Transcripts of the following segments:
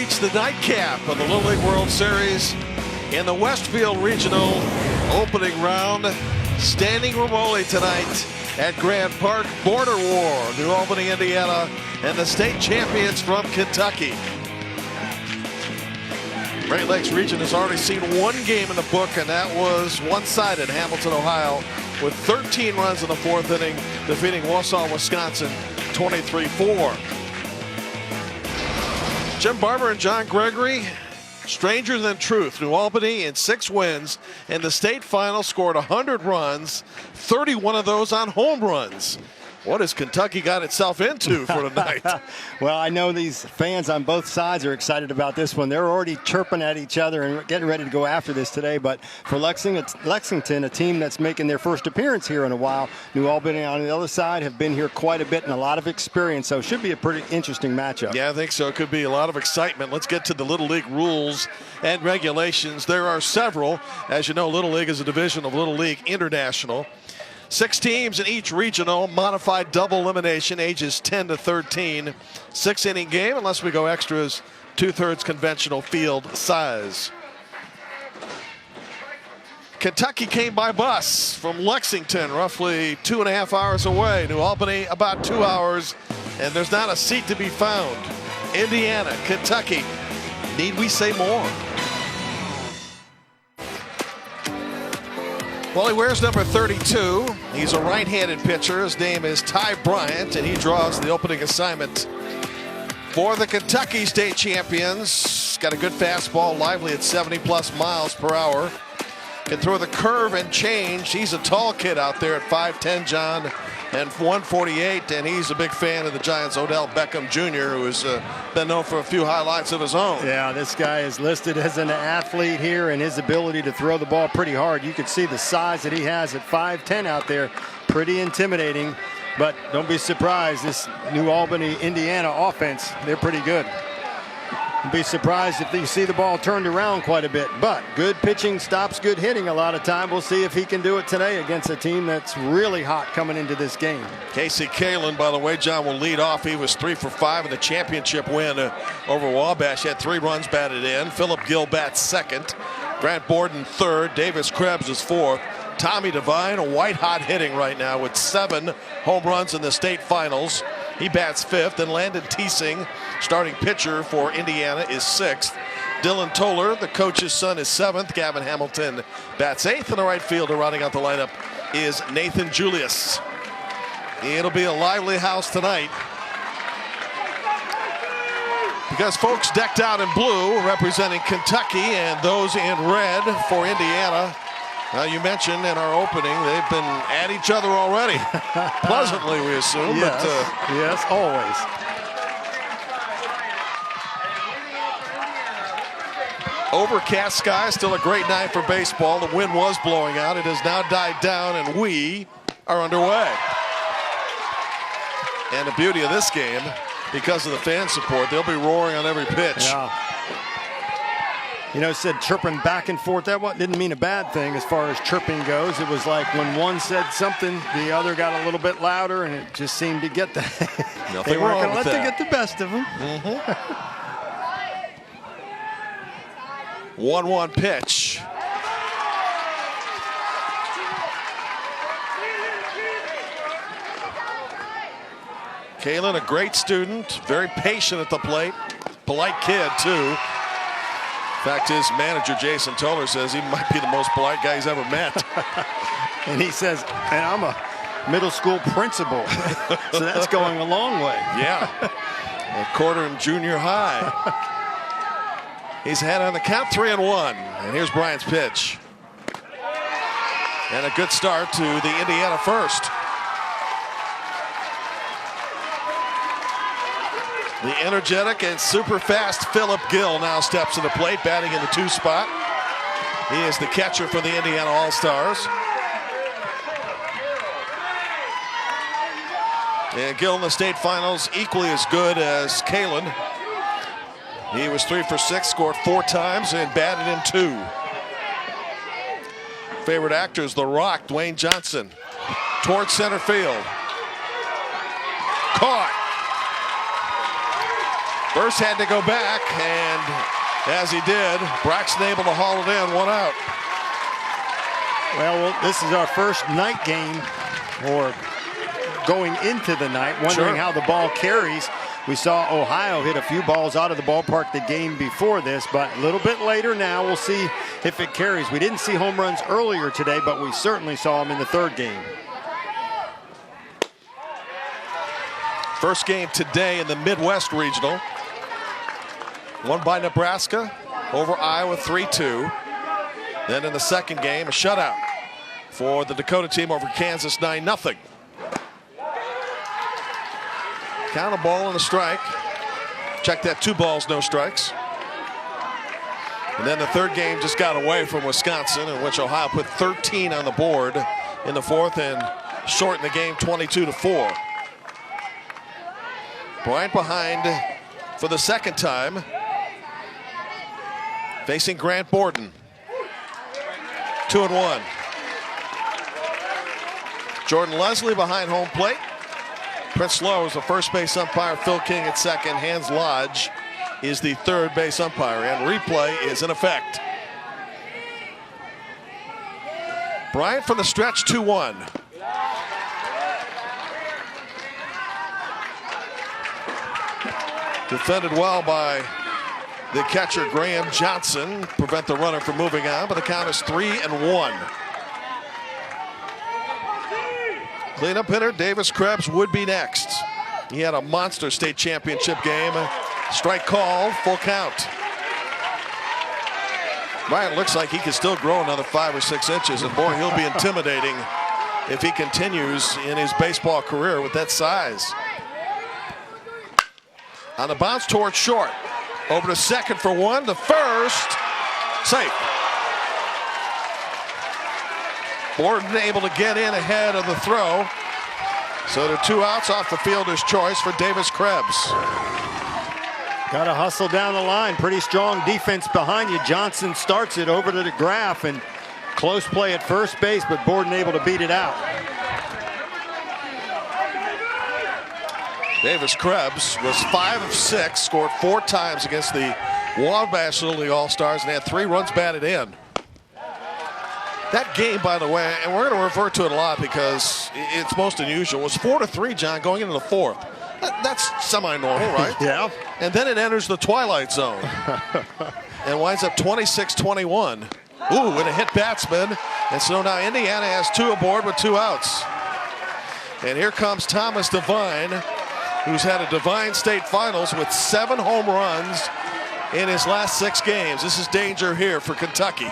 reached the nightcap of the Little League World Series in the Westfield Regional opening round. Standing room only tonight at Grand Park. Border War, New Albany, Indiana, and the state champions from Kentucky. Great Lakes region has already seen one game in the book, and that was one-sided. Hamilton, Ohio, with 13 runs in the fourth inning, defeating Wausau, Wisconsin, 23-4. Jim Barber and John Gregory, stranger than truth. New Albany in 6 wins in the state final, scored 100 runs, 31 of those on home runs. What has Kentucky got itself into for tonight? Well, I know these fans on both sides are excited about this one. They're already chirping at each other and getting ready to go after this today. But for Lexington, a team that's making their first appearance here in a while, New Albany on the other side have been here quite a bit and a lot of experience. So it should be a pretty interesting matchup. Yeah, I think so. It could be a lot of excitement. Let's get to the Little League rules and regulations. There are several. As you know, Little League is a division of Little League International. 6 teams in each regional, modified double elimination, ages 10 to 13. 6-inning game, unless we go extras, 2/3 conventional field size. Kentucky came by bus from Lexington, roughly 2.5 hours away. New Albany, about 2 hours, and there's not a seat to be found. Indiana, Kentucky, need we say more? Well, he wears number 32. He's a right-handed pitcher. His name is Ty Bryant, and he draws the opening assignment for the Kentucky state champions. Got a good fastball, lively at 70+ miles per hour. Can throw the curve and change. He's a tall kid out there at 5'10", John, and 148, and he's a big fan of the Giants' Odell Beckham Jr., who has been known for a few highlights of his own. Yeah, this guy is listed as an athlete here, and his ability to throw the ball pretty hard. You can see the size that he has at 5'10" out there. Pretty intimidating, but don't be surprised. This New Albany, Indiana offense, they're pretty good. Don't be surprised if you see the ball turned around quite a bit, but good pitching stops good hitting a lot of time. We'll see if he can do it today against a team that's really hot coming into this game. Casey Kalen, by the way, John, will lead off. He was 3 for 5 in the championship win over Wabash. He had 3 runs batted in. Philip Gill bats second. Grant Borden third. Davis Krebs is fourth. Tommy Devine, white hot hitting right now with 7 home runs in the state finals. He bats fifth, and Landon Teesing, starting pitcher for Indiana, is 6th. Dylan Toller, the coach's son, is 7th. Gavin Hamilton bats 8th, and the right fielder rounding out the lineup is Nathan Julius. It'll be a lively house tonight, because folks decked out in blue representing Kentucky and those in red for Indiana. You mentioned in our opening they've been at each other already. Pleasantly, we assume. Yes, but, yes, always. Overcast sky, still a great night for baseball. The wind was blowing out. It has now died down, and we are underway. And the beauty of this game, because of the fan support, they'll be roaring on every pitch. Yeah. You know, said chirping back and forth. That didn't mean a bad thing as far as chirping goes. It was like when one said something, the other got a little bit louder, and it just seemed to get that. They weren't going to let them get the best of them. 1-1 pitch. Kalen, a great student, very patient at the plate, polite kid too. In fact, his manager, Jason Toller, says he might be the most polite guy he's ever met. And he says, and I'm a middle school principal. So that's going a long way. Yeah. A quarter in junior high. He's had on the count 3-1. And here's Bryant's pitch. And a good start to the Indiana first. The energetic and super fast Philip Gill now steps to the plate, batting in the 2 spot. He is the catcher for the Indiana All-Stars. And Gill in the state finals, equally as good as Kalen. He was 3 for 6, scored 4 times, and batted in 2. Favorite actors, The Rock, Dwayne Johnson, towards center field. Caught. First had to go back, and as he did, Braxton able to haul it in, 1 out. Well, this is our first night game, or going into the night, wondering how the ball carries. We saw Ohio hit a few balls out of the ballpark the game before this, but a little bit later now, we'll see if it carries. We didn't see home runs earlier today, but we certainly saw them in the third game. First game today in the Midwest Regional. Won by Nebraska over Iowa 3-2. Then in the second game, a shutout for the Dakota team over Kansas 9-0. Count a ball and a strike. Check that, 2 balls, no strikes. And then the third game just got away from Wisconsin, in which Ohio put 13 on the board in the fourth and shortened the game 22-4. Bryant behind for the second time, facing Grant Borden. 2-1. Jordan Leslie behind home plate. Prince Lowe is the first base umpire. Phil King at second. Hans Lodge is the third base umpire, and replay is in effect. Bryant from the stretch, 2-1. Defended well by the catcher Graham Johnson, prevent the runner from moving on, but the count is 3-1. Cleanup hitter Davis Krebs would be next. He had a monster state championship game. Strike called, full count. Bryant looks like he can still grow another 5 or 6 inches, and boy, he'll be intimidating if he continues in his baseball career with that size. On the bounce towards short. Over to second for 1, to first, safe. Borden able to get in ahead of the throw. So there are 2 outs off the fielder's choice for Davis Krebs. Got to hustle down the line. Pretty strong defense behind you. Johnson starts it over to the Graff, and close play at first base, but Borden able to beat it out. Davis Krebs was 5 of 6, scored 4 times against the Wabash Little League All-Stars, and had 3 runs batted in. That game, by the way, and we're going to refer to it a lot because it's most unusual, was 4-3, John, going into the fourth. That's semi-normal, right? Yeah. And then it enters the twilight zone and winds up 26-21. Ooh, and a hit batsman. And so now Indiana has 2 aboard with 2 outs. And here comes Thomas Devine, who's had a Devine State Finals with 7 home runs in his last 6 games. This is danger here for Kentucky.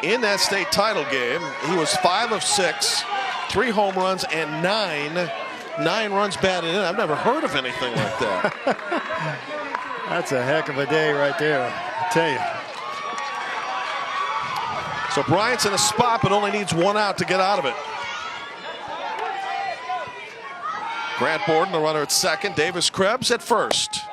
In that state title game, he was 5 of 6, 3 home runs, and 9 runs batted in. I've never heard of anything like that. That's a heck of a day right there, I tell you. So Bryant's in a spot, but only needs 1 out to get out of it. Grant Borden, the runner at second. Davis Krebs at first.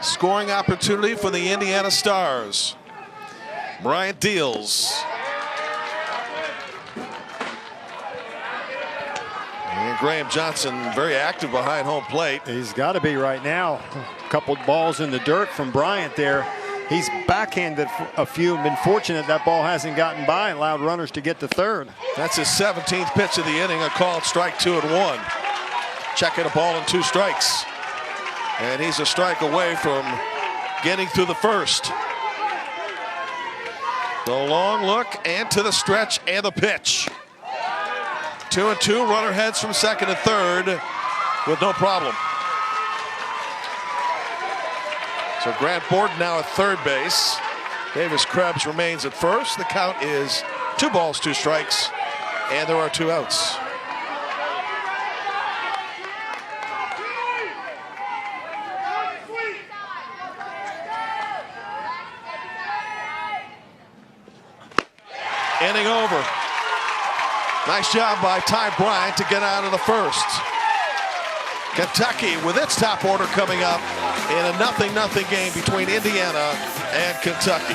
Scoring opportunity for the Indiana Stars. Bryant deals. And Graham Johnson very active behind home plate. He's got to be right now. A couple balls in the dirt from Bryant there. He's backhanded a few, been fortunate that ball hasn't gotten by and allowed runners to get to third. That's his 17th pitch of the inning, a called strike 2-1. Checking a ball and 2 strikes. And he's a strike away from getting through the first. The long look and to the stretch and the pitch. 2-2, runner heads from second to third with no problem. So Grant Borden now at third base. Davis Krebs remains at first. The count is 2 balls, 2 strikes, and there are 2 outs. Inning over. Nice job by Ty Bryant to get out of the first. Kentucky with its top order coming up in a 0-0 game between Indiana and Kentucky.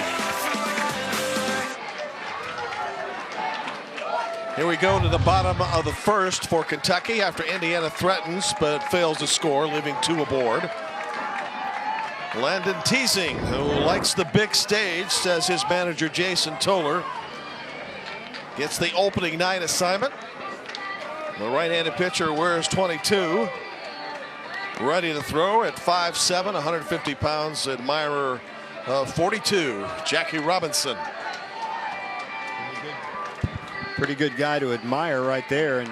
Here we go to the bottom of the first for Kentucky after Indiana threatens but fails to score, leaving 2 aboard. Landon Teasing, who likes the big stage, says his manager Jason Toller, gets the opening night assignment. The right-handed pitcher wears 22. Ready to throw at 5'7", 150 pounds, admirer of 42, Jackie Robinson. Pretty good guy to admire right there, and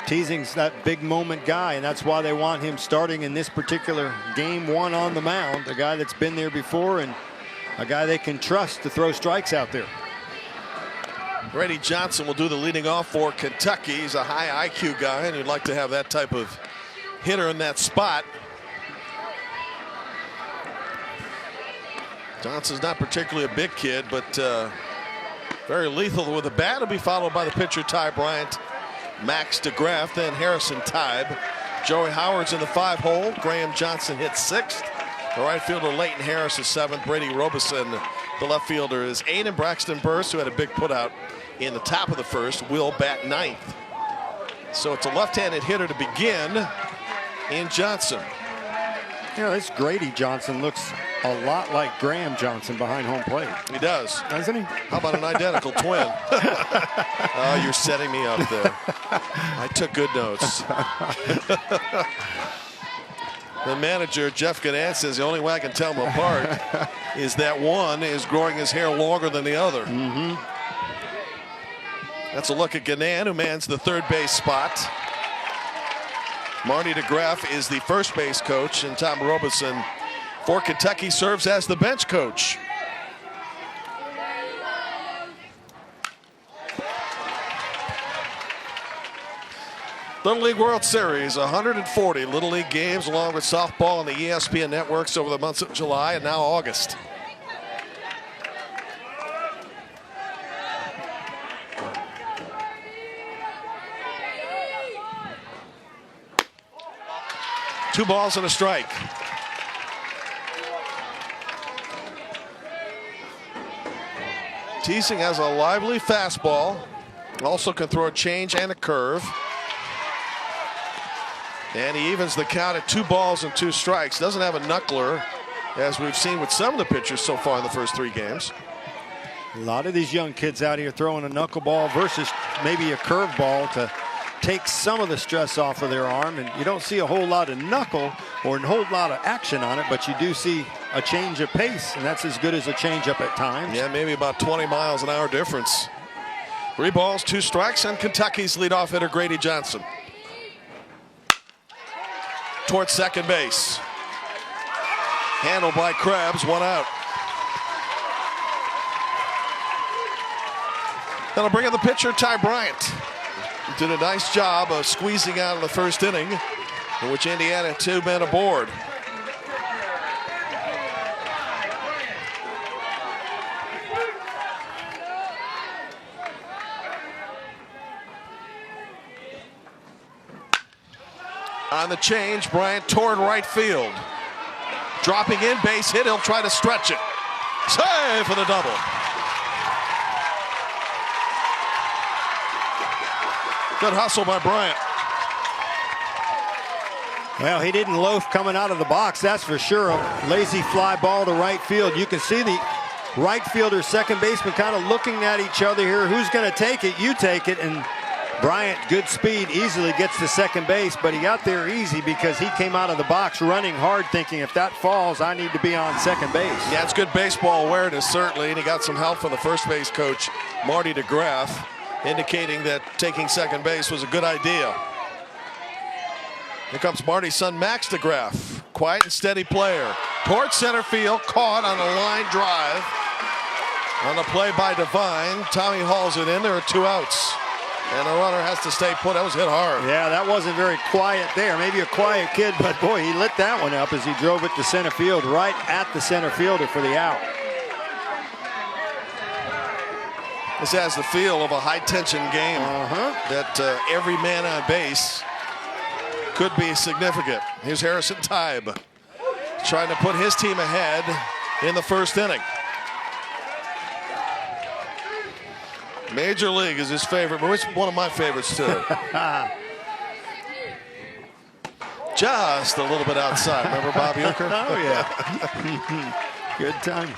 Teasing's that big moment guy, and that's why they want him starting in this particular game 1 on the mound. A guy that's been there before and a guy they can trust to throw strikes out there. Brady Johnson will do the leading off for Kentucky. He's a high IQ guy, and you'd like to have that type of hitter in that spot. Johnson's not particularly a big kid, but very lethal with the bat. He'll be followed by the pitcher Ty Bryant, Max DeGraff, then Harrison Tybe. Joey Howard's in the 5-hole. Graham Johnson hits 6th. The right fielder Leighton Harris is 7th. Brady Robeson, the left fielder, is 8th. And Braxton Burst, who had a big putout in the top of the first, will bat 9th. So it's a left-handed hitter to begin in Johnson. You know, this Grady Johnson looks a lot like Graham Johnson behind home plate. He does. Doesn't he? How about an identical twin? Oh, you're setting me up there. I took good notes. The manager, Jeff Gannett, says the only way I can tell them apart is that one is growing his hair longer than the other. That's a look at Gannett, who mans the third base spot. Marty DeGraff is the first base coach, and Tom Robeson for Kentucky serves as the bench coach. Little League World Series, 140 Little League games along with softball on the ESPN networks over the months of July and now August. Two balls and a strike. Teasing has a lively fastball. Also can throw a change and a curve. And he evens the count at 2 balls and 2 strikes. Doesn't have a knuckler, as we've seen with some of the pitchers so far in the first 3 games. A lot of these young kids out here throwing a knuckleball versus maybe a curveball to take some of the stress off of their arm, and you don't see a whole lot of knuckle or a whole lot of action on it, but you do see a change of pace, and that's as good as a changeup at times. Yeah, maybe about 20 miles an hour difference. 3 balls, 2 strikes, and Kentucky's leadoff hitter Grady Johnson. Towards second base. Handled by Krebs, 1 out. That'll bring in the pitcher Ty Bryant. Did a nice job of squeezing out of the first inning, in which Indiana had 2 men aboard. On the change, Bryant toward right field. Dropping in, base hit, he'll try to stretch it. Save for the double. Good hustle by Bryant. Well, he didn't loaf coming out of the box, that's for sure. A lazy fly ball to right field. You can see the right fielder, second baseman kind of looking at each other here. Who's going to take it? You take it. And Bryant, good speed, easily gets to second base, but he got there easy because he came out of the box running hard, thinking if that falls, I need to be on second base. Yeah, it's good baseball awareness, certainly, and he got some help from the first base coach, Marty DeGraff, indicating that taking second base was a good idea. Here comes Marty's son, Max DeGraff. Quiet and steady player. Towards center field, caught on a line drive. On the play by Devine, Tommy hauls it in. There are 2 outs. And the runner has to stay put. That was hit hard. Yeah, that wasn't very quiet there. Maybe a quiet kid, but boy, he lit that one up as he drove it to center field, right at the center fielder for the out. This has the feel of a high-tension game that every man on base could be significant. Here's Harrison Tybe trying to put his team ahead in the first inning. Major League is his favorite, but it's one of my favorites too. Just a little bit outside. Remember Bob Uecker? Oh, yeah. Good time.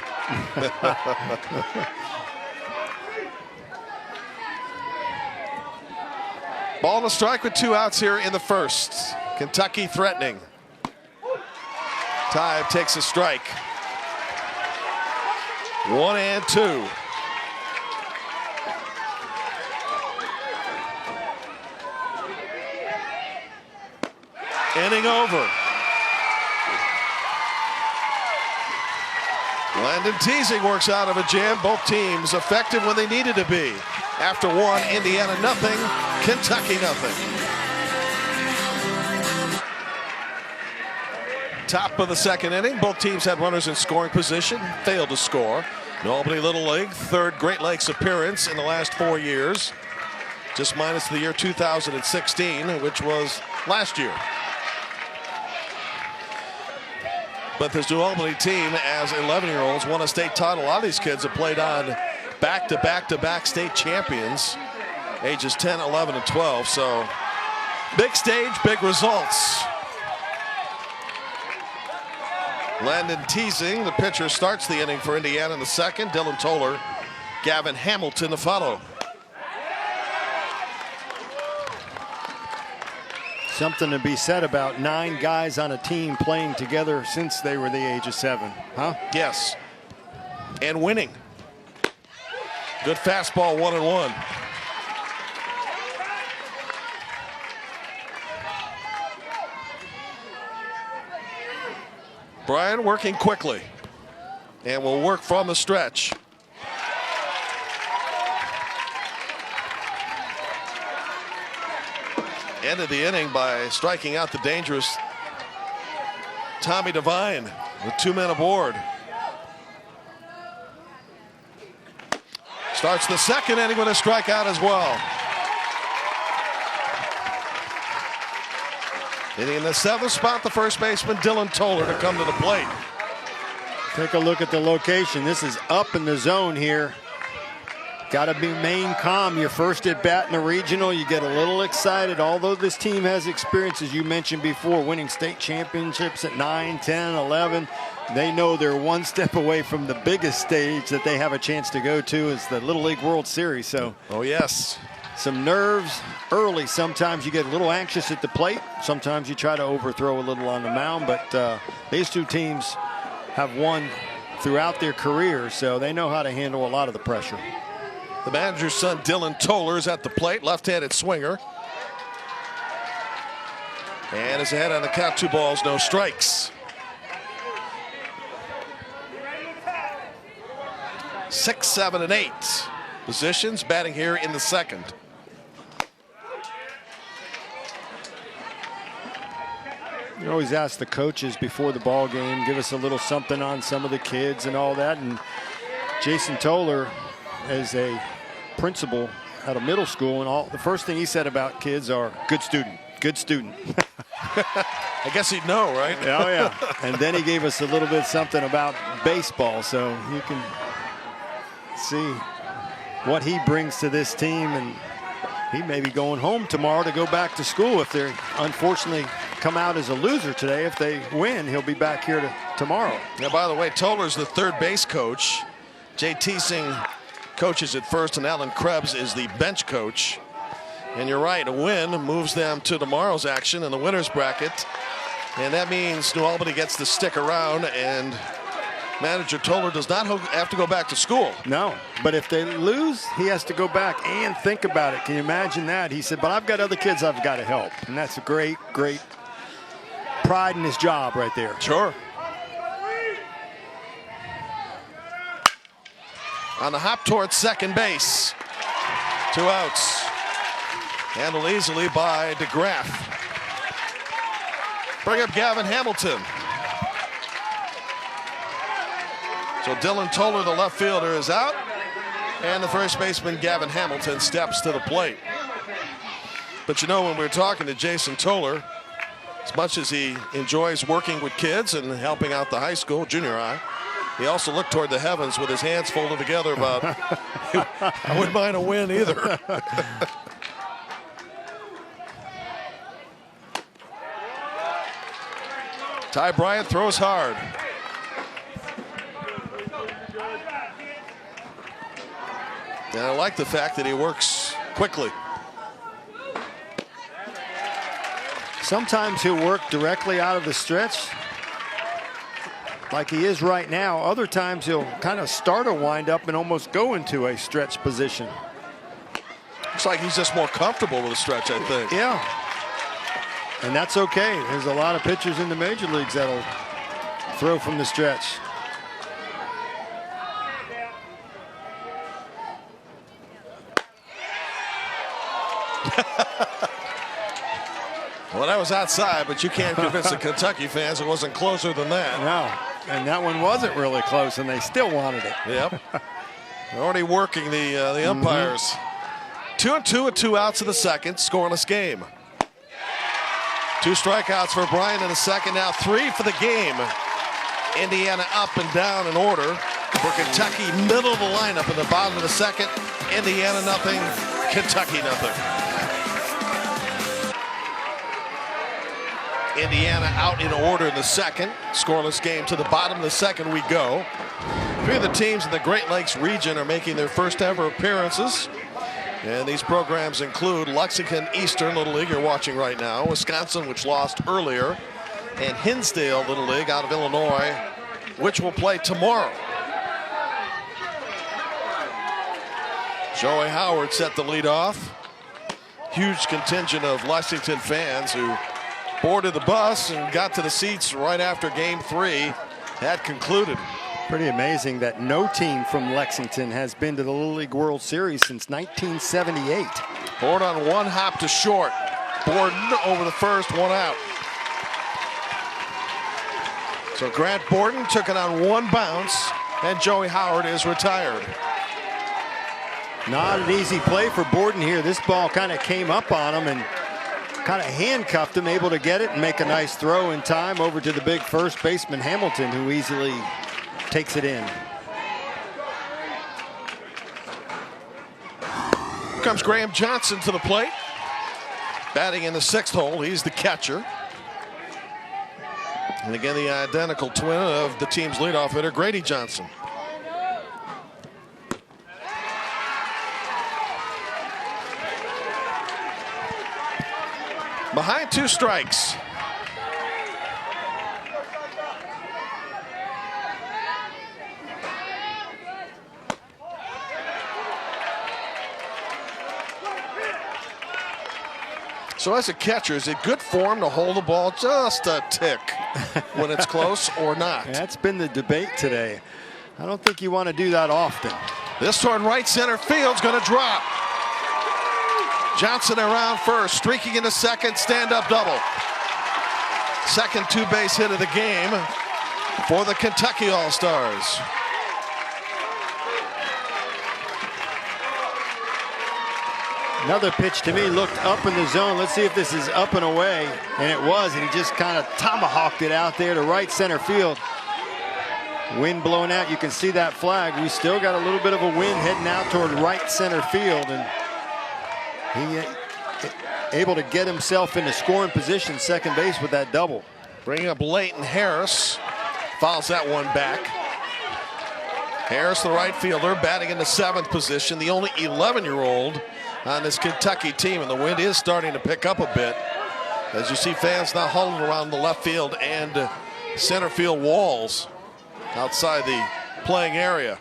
Ball and a strike with 2 outs here in the first. Kentucky threatening. Tybe takes a strike. 1-2. Inning over. Landon Teasing works out of a jam. Both teams effective when they needed to be. After 1, Indiana nothing, Kentucky nothing. Top of the second inning. Both teams had runners in scoring position, failed to score. Albany Little League, 3rd Great Lakes appearance in the last 4 years. Just minus the year 2016, which was last year. But this New Albany team, as 11-year-olds, won a state title. A lot of these kids have played on back-to-back-to-back state champions, ages 10, 11, and 12. So big stage, big results. Landon Teasing, the pitcher, starts the inning for Indiana in the second. Dylan Toller, Gavin Hamilton to follow. Something to be said about 9 guys on a team playing together since they were the age of 7, huh? Yes. And winning. Good fastball, 1-1. Brian working quickly. And will work from the stretch. Ended the inning by striking out the dangerous Tommy Devine with 2 men aboard. Starts the second inning with a strikeout as well. Hitting in the 7th spot, the first baseman Dylan Toller to come to the plate. Take a look at the location. This is up in the zone here. Got to remain calm. Your first at bat in the regional, you get a little excited. Although this team has experience, as you mentioned before, winning state championships at 9, 10, 11. They know they're one step away from the biggest stage that they have a chance to go to, is the Little League World Series. So, oh yes, some nerves early. Sometimes you get a little anxious at the plate. Sometimes you try to overthrow a little on the mound. But these two teams have won throughout their careers, so they know how to handle a lot of the pressure. The manager's son, Dylan Toller, is at the plate, left-handed swinger. And is ahead on the count, 2 balls, no strikes. 6, 7, and 8 positions, batting here in the second. You always ask the coaches before the ball game, give us a little something on some of the kids and all that. And Jason Toller, as a principal at a middle school, and all the first thing he said about kids are good student. I guess he'd know, right? Oh yeah. And then he gave us a little bit something about baseball, so you can see what he brings to this team. And he may be going home tomorrow to go back to school if they unfortunately come out as a loser today. If they win, he'll be back here tomorrow. Now, by the way, Toller's the third base coach. Jay Teasing coaches at first, and Alan Krebs is the bench coach. And you're right, a win moves them to tomorrow's action in the winner's bracket. And that means New Albany gets to stick around, and manager Toller does not have to go back to school. No, but if they lose, he has to go back and think about it. Can you imagine that? He said, but I've got other kids I've got to help. And that's a great, great pride in his job right there. Sure. On the hop towards second base. 2 outs. Handled easily by DeGraff. Bring up Gavin Hamilton. So Dylan Toller, the left fielder, is out. And the first baseman, Gavin Hamilton, steps to the plate. But you know, when we were talking to Jason Toller, As much as he enjoys working with kids and helping out the high school, junior high, he also looked toward the heavens with his hands folded together about, I wouldn't mind a win either. Ty Bryant throws hard. And I like the fact that he works quickly. Sometimes he'll work directly out of the stretch, like he is right now. Other times he'll kind of start a windup and almost go into a stretch position. Looks like he's just more comfortable with a stretch, I think. Yeah. And that's okay. There's a lot of pitchers in the major leagues that'll throw from the stretch. Well, that was outside, but you can't convince the Kentucky fans it wasn't closer than that. No, and that one wasn't really close, and they still wanted it. Yep. They're already working the umpires. 2-2 with 2 outs in the second, scoreless game. 2 strikeouts for Bryant in the second, now 3 for the game. Indiana up and down in order. For Kentucky, middle of the lineup in the bottom of the second. Indiana nothing, Kentucky nothing. Indiana out in order in the second. Scoreless game to the bottom of the second we go. 3 of the teams in the Great Lakes region are making their first ever appearances. And these programs include Lexington Eastern Little League, you're watching right now, Wisconsin, which lost earlier, and Hinsdale Little League out of Illinois, which will play tomorrow. Joey Howard set the lead off. Huge contingent of Lexington fans who boarded the bus and got to the seats right after Game 3 had concluded. Pretty amazing that no team from Lexington has been to the Little League World Series since 1978. Board on 1 hop to short. Borden over the first, 1 out. So Grant Borden took it on 1 bounce, and Joey Howard is retired. Not an easy play for Borden here. This ball kind of came up on him and kind of handcuffed him, able to get it and make a nice throw in time over to the big first baseman Hamilton, who easily takes it in. Here comes Graham Johnson to the plate. Batting in the 6th hole, he's the catcher. And again, the identical twin of the team's leadoff hitter, Grady Johnson. Behind 2 strikes. So as a catcher, is it good form to hold the ball just a tick when it's close or not? That's been the debate today. I don't think you want to do that often. This toward right center field's going to drop. Johnson around first, streaking into second, stand-up double. Second 2-base hit of the game for the Kentucky All-Stars. Another pitch to me looked up in the zone. Let's see if this is up and away. And it was, and he just kind of tomahawked it out there to right center field. Wind blowing out. You can see that flag. We still got a little bit of a wind heading out toward right center field. And he able to get himself into scoring position, second base with that double. Bringing up Leighton Harris. Fouls that one back. Harris, the right fielder, batting in the 7th position. The only 11-year-old on this Kentucky team, and the wind is starting to pick up a bit as you see fans now huddled around the left field and center field walls outside the playing area.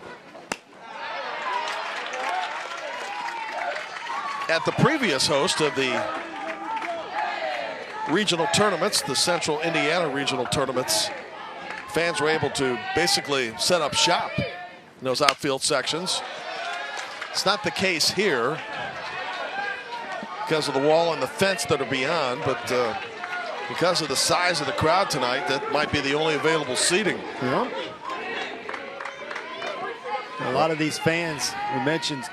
At the previous host of the regional tournaments, the Central Indiana regional tournaments, fans were able to basically set up shop in those outfield sections. It's not the case here because of the wall and the fence that are beyond, but because of the size of the crowd tonight, that might be the only available seating. Yeah. A lot of these fans, we mentioned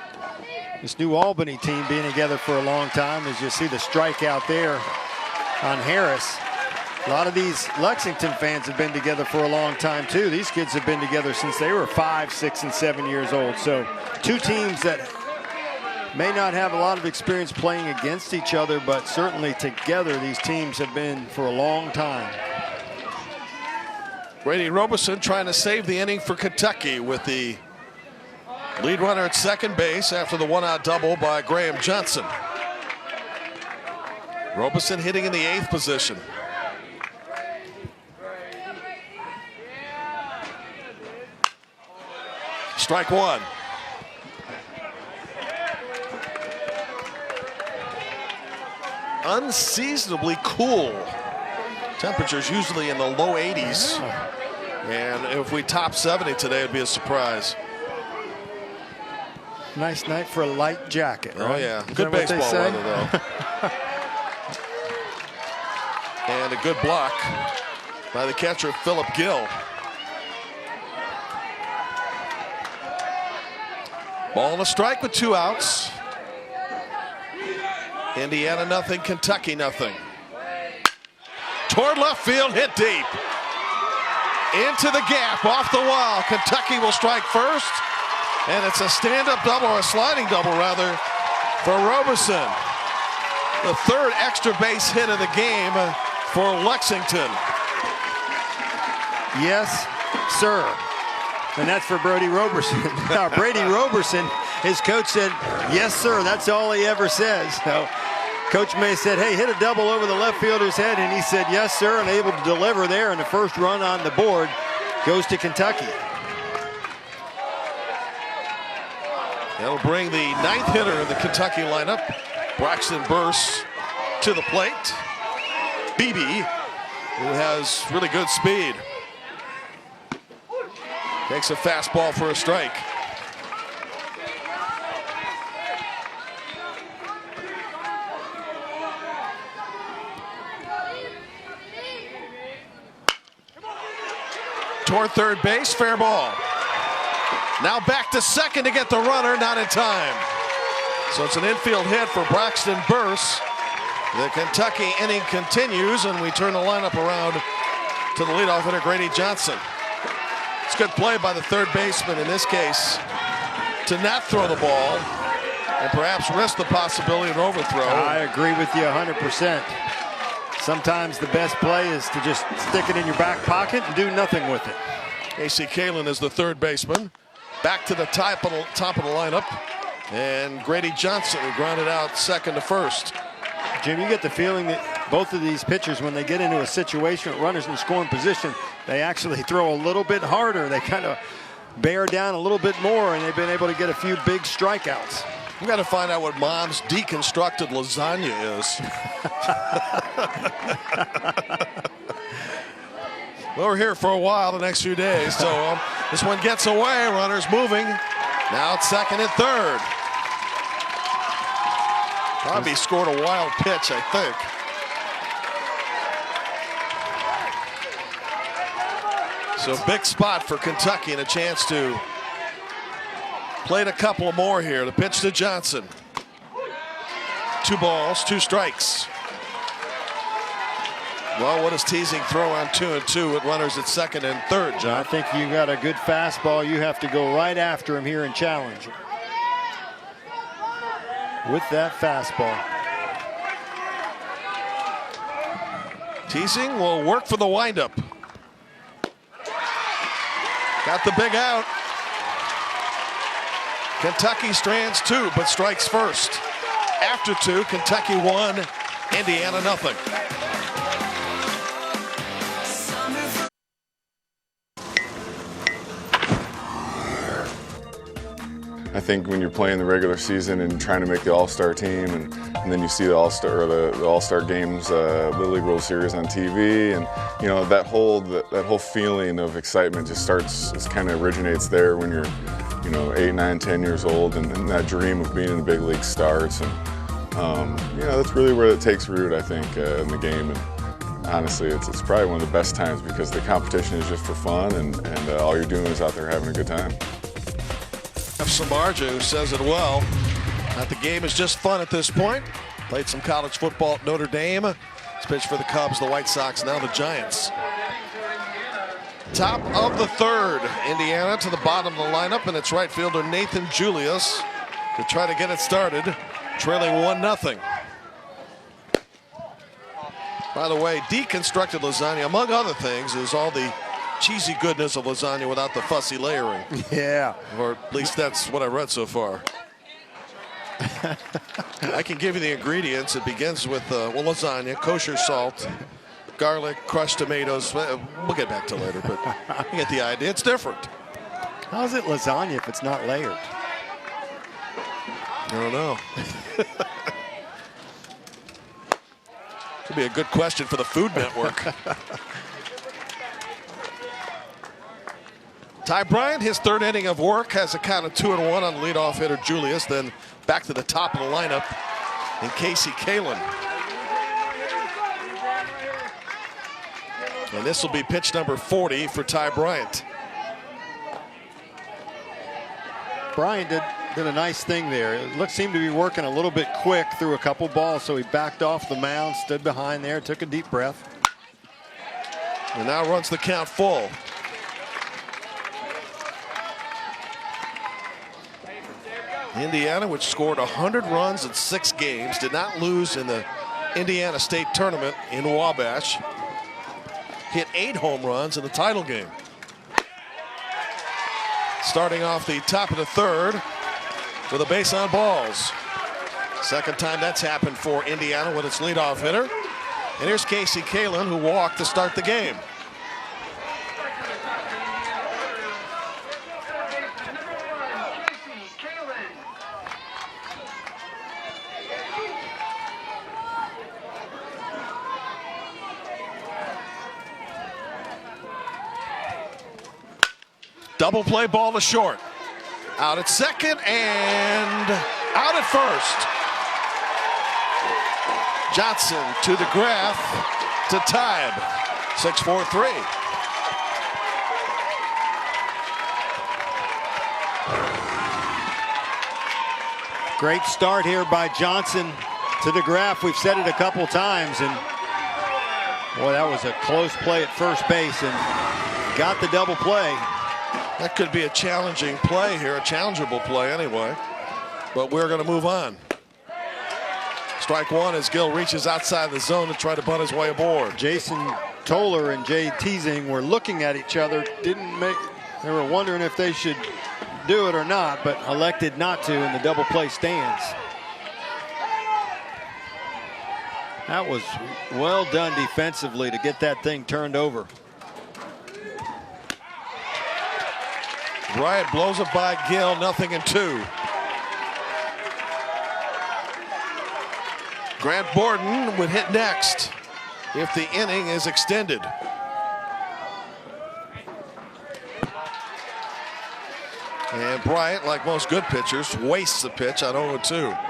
this new Albany team being together for a long time. As you see the strikeout there on Harris. A lot of these Lexington fans have been together for a long time too. These kids have been together since they were 5, 6, and 7 years old. So two teams that may not have a lot of experience playing against each other, but certainly together these teams have been for a long time. Brady Robeson trying to save the inning for Kentucky with the lead runner at second base after the one-out double by Graham Johnson. Robeson hitting in the 8th position. Strike one. Unseasonably cool. Temperatures usually in the low 80s. And if we top 70 today, it'd be a surprise. Nice night for a light jacket, right? Oh, yeah. Good baseball weather, though. And a good block by the catcher, Philip Gill. Ball and a strike with 2 outs. Indiana nothing, Kentucky nothing. Toward left field, hit deep. Into the gap, off the wall. Kentucky will strike first. And it's a stand-up double, or a sliding double rather, for Robeson. The 3rd extra base hit of the game for Lexington. Yes, sir. And that's for Brady Roberson. Now, Brady Roberson, his coach said, yes, sir. That's all he ever says. So, Coach May said, hey, hit a double over the left fielder's head. And he said, yes, sir, and able to deliver there. And the first run on the board goes to Kentucky. That'll bring the 9th hitter in the Kentucky lineup, Braxton Burse, to the plate. Beebe, who has really good speed. Takes a fastball for a strike. Toward third base, fair ball. Now back to second to get the runner, not in time. So it's an infield hit for Braxton Burse. The Kentucky inning continues, and we turn the lineup around to the leadoff hitter, Grady Johnson. It's good play by the third baseman in this case to not throw the ball and perhaps risk the possibility of an overthrow. I agree with you 100%. Sometimes the best play is to just stick it in your back pocket and do nothing with it. A.C. Kalin is the third baseman. Back to the top of the lineup. And Grady Johnson, who grounded out second to first. Jim, you get the feeling that both of these pitchers, when they get into a situation with runners in scoring position, they actually throw a little bit harder. They kind of bear down a little bit more, and they've been able to get a few big strikeouts. We've got to find out what Mom's deconstructed lasagna is. Well, we're here for a while the next few days, so this one gets away. Runners moving. Now it's second and third. Bobby scored a wild pitch, I think. So big spot for Kentucky and a chance to play a couple more here. The pitch to Johnson. 2 balls, 2 strikes. Well, what is teasing throw on 2-2 with runners at second and third, John? I think you got a good fastball. You have to go right after him here and challenge him with that fastball. Teasing will work for the windup. Got the big out. Kentucky strands 2, but strikes first. After 2, Kentucky 1, Indiana nothing. I think when you're playing the regular season and trying to make the All-Star team, and then you see the All-Star games, Little League World Series on TV, and you know that whole feeling of excitement just starts. It kind of originates there when you're, 8, 9, 10 years old, and that dream of being in the big league starts, and that's really where it takes root, I think, in the game. And honestly, it's probably one of the best times because the competition is just for fun, and all you're doing is out there having a good time. Samardzija, who says it well, that the game is just fun at this point. Played some college football at Notre Dame. He's pitch for the Cubs, the White Sox, now the Giants. Top of the third, Indiana to the bottom of the lineup, and it's right fielder Nathan Julius to try to get it started, trailing 1-0. By the way, deconstructed lasagna, among other things, is all the cheesy goodness of lasagna without the fussy layering. Yeah. Or at least that's what I read so far. I can give you the ingredients. It begins with lasagna, kosher salt, garlic, crushed tomatoes. We'll get back to it later, but you get the idea. It's different. How is it lasagna if it's not layered? I don't know. Could be a good question for the Food Network. Ty Bryant, his third inning of work, has a count of 2-1 on leadoff hitter Julius. Then back to the top of the lineup in Casey Kalin. And this will be pitch number 40 for Ty Bryant. Bryant did a nice thing there. It seemed to be working a little bit quick through a couple balls, so he backed off the mound, stood behind there, took a deep breath. And now runs the count full. Indiana, which scored 100 runs in 6 games, did not lose in the Indiana State Tournament in Wabash. Hit 8 home runs in the title game. Starting off the top of the third with a base on balls. Second time that's happened for Indiana with its leadoff hitter. And here's Casey Kalin, who walked to start the game. Double play ball to short. Out at second and out at first. Johnson to the graph to tie him. 6-4-3. Great start here by Johnson to the graph. We've said it a couple times, and boy, that was a close play at first base and got the double play. That could be a challenging play here, a challengeable play anyway. But we're going to move on. Strike one as Gill reaches outside the zone to try to bunt his way aboard. Jason Toller and Jay Teasing were looking at each other. They were wondering if they should do it or not, but elected not to in the double play stands. That was well done defensively to get that thing turned over. Bryant blows it by Gill, 0-2. Grant Borden would hit next if the inning is extended. And Bryant, like most good pitchers, wastes the pitch on 0-2.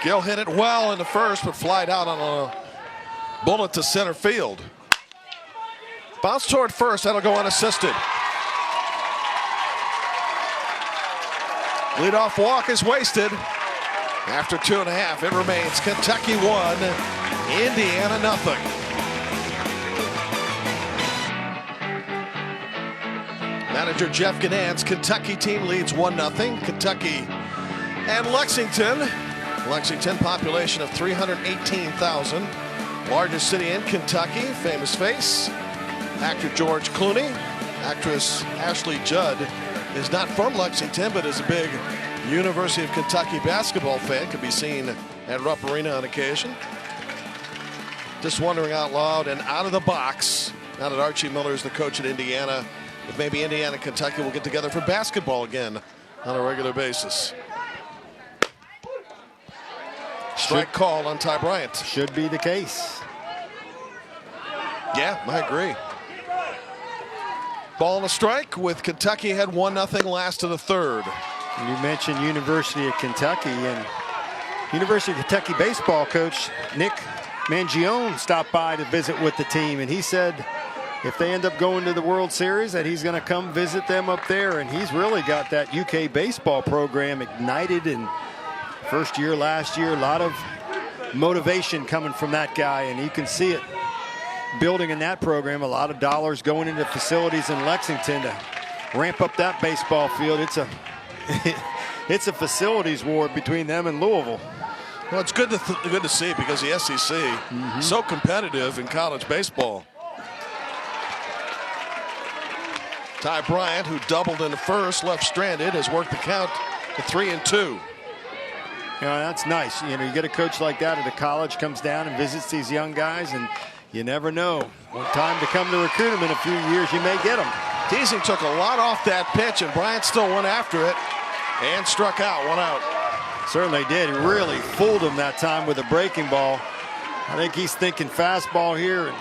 Gill hit it well in the first, but flied out on a bullet to center field. Bounce toward first, that'll go unassisted. Leadoff walk is wasted. After 2.5, it remains Kentucky 1, Indiana 0. Manager Jeff Ganann's Kentucky team leads 1-0. Kentucky and Lexington. Lexington, population of 318,000. Largest city in Kentucky. Famous face, actor George Clooney. Actress Ashley Judd is not from Lexington, but is a big University of Kentucky basketball fan. Could be seen at Rupp Arena on occasion. Just wondering out loud and out of the box, now that Archie Miller is the coach at Indiana, if maybe Indiana and Kentucky will get together for basketball again on a regular basis. Strike call on Ty Bryant. Should be the case. Yeah, I agree. Ball and a strike with Kentucky had 1-0 last of the third. You mentioned University of Kentucky, and University of Kentucky baseball coach Nick Mangione stopped by to visit with the team, and he said if they end up going to the World Series, that he's going to come visit them up there. And he's really got that UK baseball program ignited in first year, last year. A lot of motivation coming from that guy, and you can see it building in that program. A lot of dollars going into facilities in Lexington to ramp up that baseball field. It's a it's a facilities war between them and Louisville. Well, it's good to see, because the SEC so competitive in college baseball. Ty Bryant, who doubled in the first, left stranded, has worked the count to 3-2. You know, that's nice. You know, you get a coach like that at a college, comes down and visits these young guys, and you never know. One time to come to recruit them in a few years, you may get them. Teasing took a lot off that pitch, and Bryant still went after it and struck out. 1 out. Certainly did. He really fooled him that time with a breaking ball. I think he's thinking fastball here. And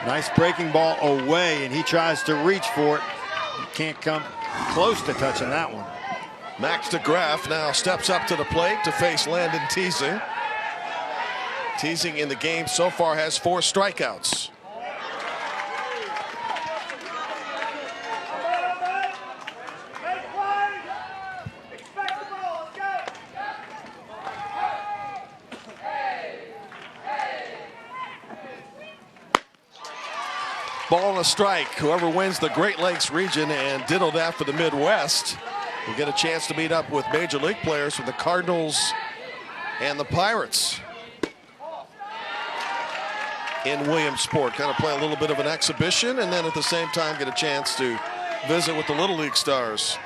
nice breaking ball away, and he tries to reach for it. He can't come close to touching that one. Max DeGraff now steps up to the plate to face Landon Teasing. Teasing in the game so far has 4 strikeouts. Ball and a strike. Whoever wins the Great Lakes region, and ditto that for the Midwest, will get a chance to meet up with major league players from the Cardinals and the Pirates in Williamsport. Kind of play a little bit of an exhibition, and then at the same time get a chance to visit with the Little League stars.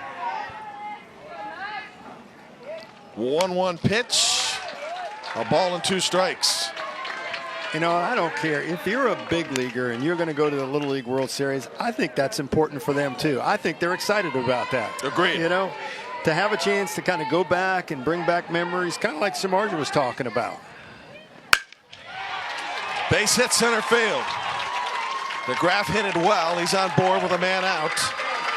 1-1 pitch. A ball and 2 strikes. You know, I don't care. If you're a big leaguer and you're going to go to the Little League World Series, I think that's important for them, too. I think they're excited about that. Agreed. You know, to have a chance to kind of go back and bring back memories, kind of like Samardzija was talking about. Base hit center field. DeGraff hit it well. He's on board with a man out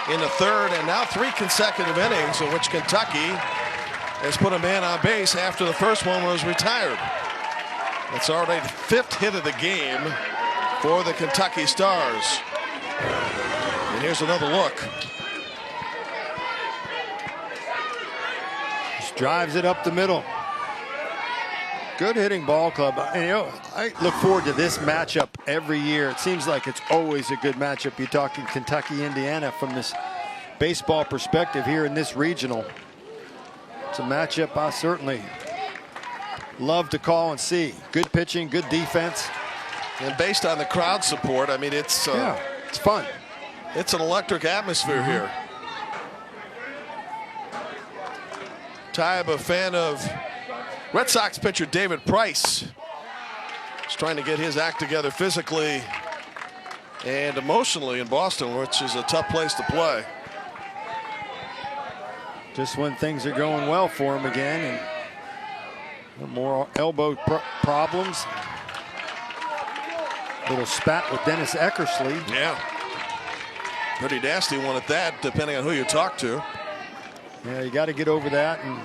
in the third, and now 3 consecutive innings in which Kentucky has put a man on base after the first one was retired. It's already the 5th hit of the game for the Kentucky Stars. And here's another look. Just drives it up the middle. Good hitting ball club. And, you know, I look forward to this matchup every year. It seems like it's always a good matchup. You're talking Kentucky, Indiana from this baseball perspective here in this regional. It's a matchup I certainly love to call and see. Good pitching, good defense. And based on the crowd support, I mean, it's it's fun. It's an electric atmosphere here. Tybe, a fan of Red Sox pitcher David Price. He's trying to get his act together physically and emotionally in Boston, which is a tough place to play. Just when things are going well for him again, and more elbow problems. Little spat with Dennis Eckersley. Yeah. Pretty nasty one at that, depending on who you talk to. Yeah, you got to get over that and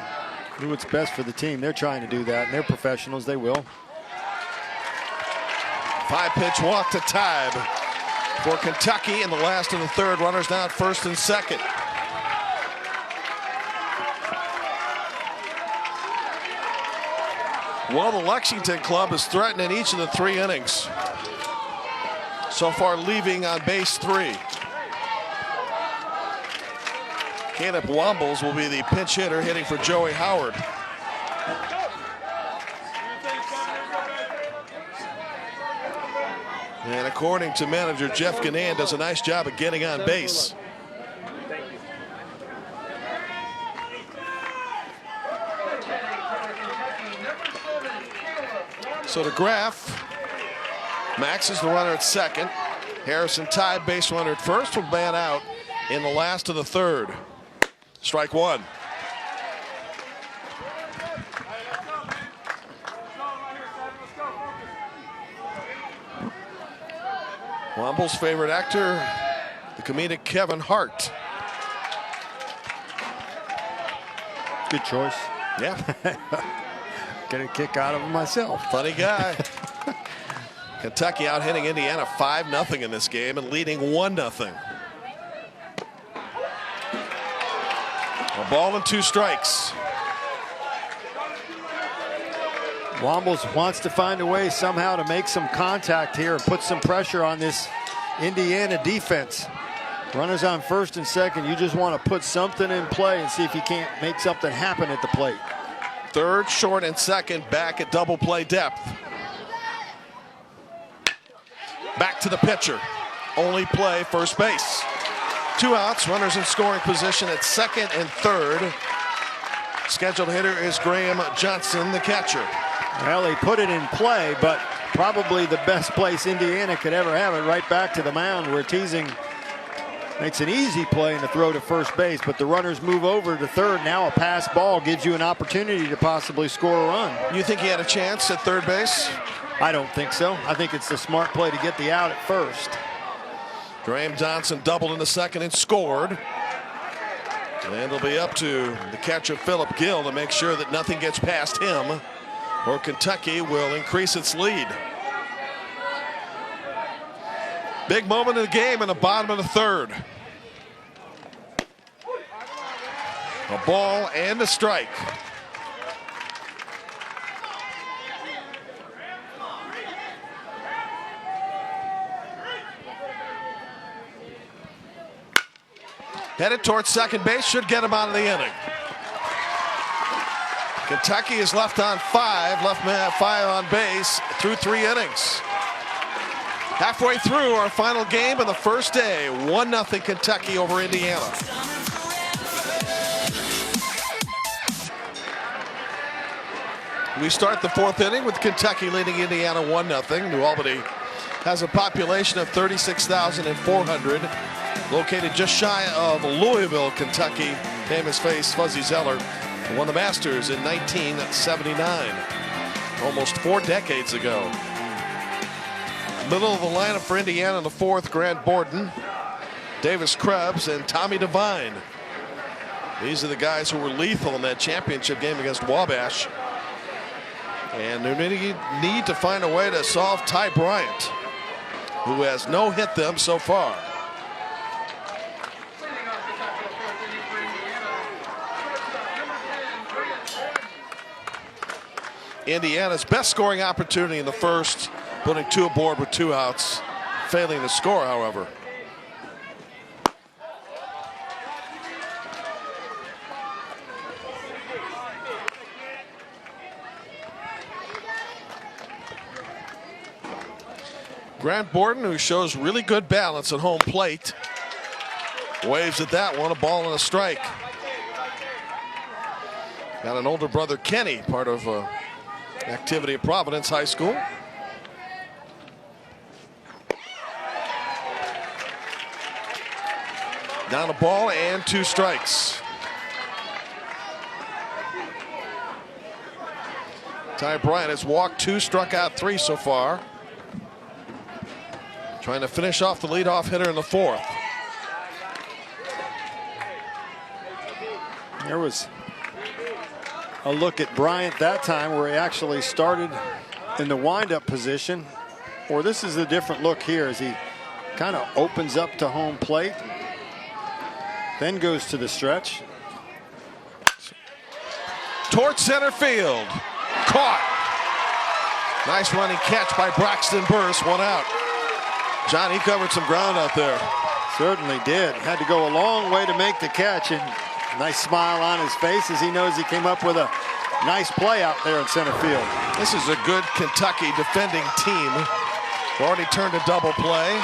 do what's best for the team. They're trying to do that, and they're professionals. They will. 5-pitch walk to Tybe for Kentucky in the last of the third. Runners now at first and second. Well, the Lexington club is threatening each of the 3 innings. So far, leaving on base 3. Caleb Wombles will be the pinch hitter, hitting for Joey Howard. And according to manager Jeff Gannan, does a nice job of getting on base. So DeGraff, Max is the runner at second. Harrison Tybe, base runner at first, will man out in the last of the third. Strike 1. Womble's favorite actor, the comedic Kevin Hart. Good choice. Yeah. Get a kick out of him myself. Funny guy. Kentucky out hitting Indiana 5-0 in this game and leading 1-0. A ball and 2 strikes. Wombles wants to find a way somehow to make some contact here and put some pressure on this Indiana defense. Runners on first and second. You just want to put something in play and see if you can't make something happen at the plate. Third, short, and second back at double play depth. Back to the pitcher. Only play first base. 2 outs, runners in scoring position at second and third. Scheduled hitter is Graham Johnson, the catcher. Well, he put it in play, but probably the best place Indiana could ever have it, right back to the mound where Teasing makes an easy play in the throw to first base, but the runners move over to third. Now a pass ball gives you an opportunity to possibly score a run. You think he had a chance at third base? I don't think so. I think it's the smart play to get the out at first. Graham Johnson doubled in the second and scored. And it'll be up to the catcher Philip Gill to make sure that nothing gets past him, or Kentucky will increase its lead. Big moment of the game in the bottom of the third. A ball and a strike. Headed towards second base, should get him out of the inning. Kentucky is left on 5, left man 5 on base through 3 innings. Halfway through our final game of the first day, 1-0 Kentucky over Indiana. We start the 4th inning with Kentucky leading Indiana 1-0. New Albany has a population of 36,400, located just shy of Louisville, Kentucky. Famous face Fuzzy Zeller won the Masters in 1979, almost 4 decades ago. Middle of the lineup for Indiana in the 4th, Grant Borden, Davis Krebs, and Tommy Devine. These are the guys who were lethal in that championship game against Wabash. And they need to find a way to solve Ty Bryant, who has no hit them so far. Indiana's best scoring opportunity in the first, putting 2 aboard with 2 outs, failing to score, however. Grant Borden, who shows really good balance at home plate, waves at that one, a ball and a strike. Got an older brother, Kenny, part of activity at Providence High School. Down a ball and 2 strikes. Ty Bryant has walked 2, struck out 3 so far. Trying to finish off the leadoff hitter in the 4th. There was a look at Bryant that time where he actually started in the windup position. Or this is a different look here as he kind of opens up to home plate, then goes to the stretch. Towards center field. Caught. Nice running catch by Braxton Burris, 1 out. John, he covered some ground out there. Certainly did. Had to go a long way to make the catch, and nice smile on his face as he knows he came up with a nice play out there in center field. This is a good Kentucky defending team. Already turned a double play.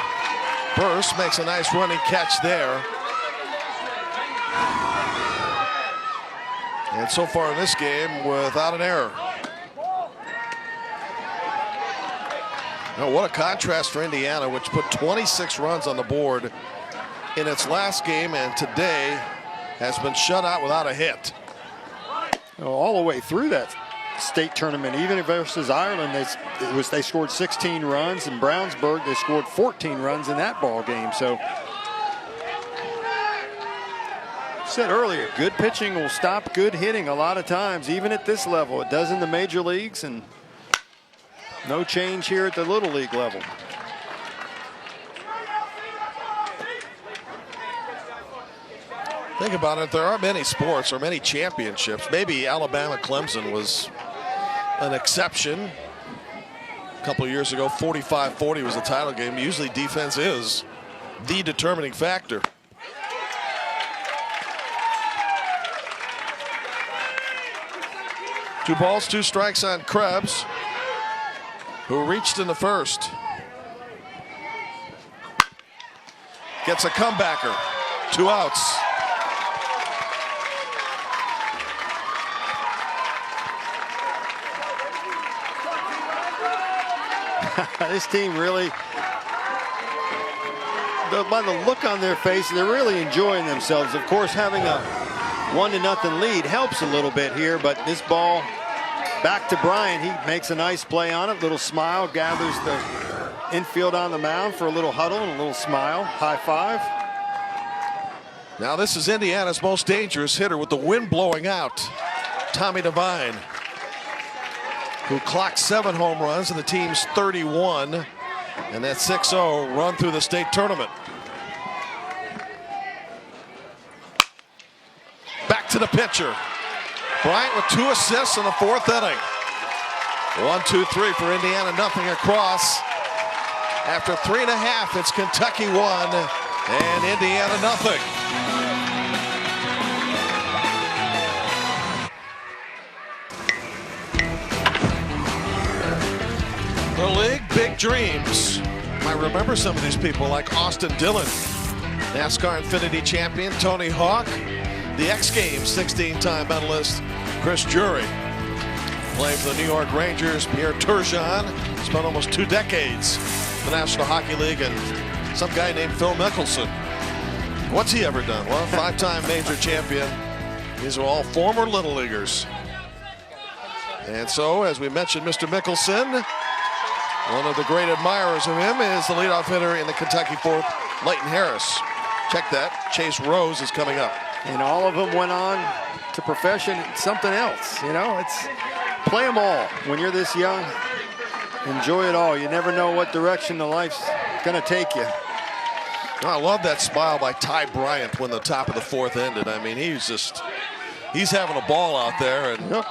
Burris makes a nice running catch there. And so far in this game, without an error. Now, what a contrast for Indiana, which put 26 runs on the board in its last game, and today has been shut out without a hit. All the way through that state tournament, even versus Ireland, they scored 16 runs. In Brownsburg, they scored 14 runs in that ball game. So, said earlier, good pitching will stop good hitting a lot of times, even at this level. It does in the major leagues, and No change here at the Little League level. Think about it. There aren't many sports or many championships. Maybe Alabama-Clemson was an exception. A couple of years ago, 45-40 was the title game. Usually defense is the determining factor. Two balls, two strikes on Krebs, who reached in the first. Gets a comebacker. 2 outs. This team really, by the look on their face, they're really enjoying themselves. Of course, having a 1-0 lead helps a little bit here, but this ball back to Bryant. He makes a nice play on it. Little smile, gathers the infield on the mound for a little huddle and a little smile. High five. Now this is Indiana's most dangerous hitter with the wind blowing out. Tommy Devine, who clocked 7 home runs in the team's 31, and that 6-0 run through the state tournament. Back to the pitcher. Bryant with 2 assists in the 4th inning. 1-2-3 for Indiana, nothing across. After 3.5, it's Kentucky 1 and Indiana nothing. The league, big dreams. Might remember some of these people like Austin Dillon, NASCAR Infinity champion Tony Hawk, the X Games 16-time medalist Chris Jury, playing for the New York Rangers. Pierre Turgeon spent almost 2 decades in the National Hockey League, and some guy named Phil Mickelson. What's he ever done? Well, 5-time major champion. These are all former Little Leaguers. And so, as we mentioned, Mr. Mickelson, one of the great admirers of him is the leadoff hitter in the Kentucky 4th, Leighton Harris. Check that. Chase Rose is coming up. And all of them went on to profession something else. You know, it's play them all. When you're this young, enjoy it all. You never know what direction the life's going to take you. I love that smile by Ty Bryant when the top of the 4th ended. I mean, he's having a ball out there and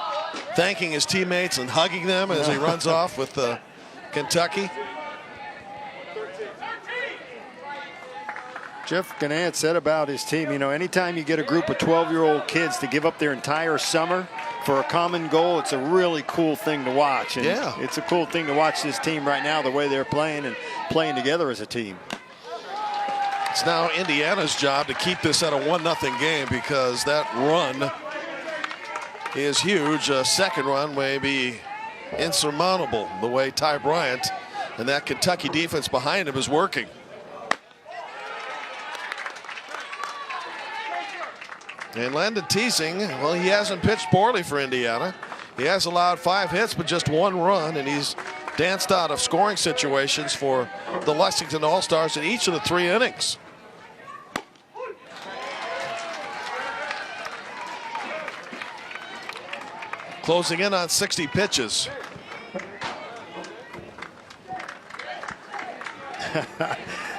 thanking his teammates and hugging them as he runs off with Kentucky. Jeff Gannett said about his team, you know, anytime you get a group of 12-year-old kids to give up their entire summer for a common goal, it's a really cool thing to watch. And yeah, it's a cool thing to watch this team right now, the way they're playing and playing together as a team. It's now Indiana's job to keep this at a 1-0 game, because that run is huge. A second run may be insurmountable, the way Ty Bryant and that Kentucky defense behind him is working. And Landon Teasing, well, he hasn't pitched poorly for Indiana. He has allowed 5 hits but just 1 run, and he's danced out of scoring situations for the Lexington All-Stars in each of the 3 innings. Closing in on 60 pitches.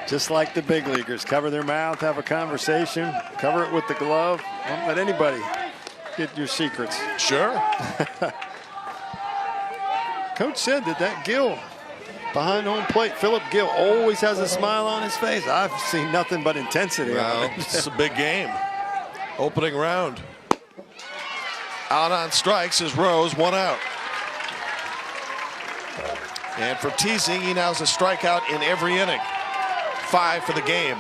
Just like the big leaguers, cover their mouth, have a conversation, cover it with the glove. Don't let anybody get your secrets. Sure. Coach said that Gill behind home plate, Philip Gill, always has a smile on his face. I've seen nothing but intensity. Well, it's a big game. Opening round. Out on strikes is Rose, 1 out. And for Teasing, he now has a strikeout in every inning. 5 for the game.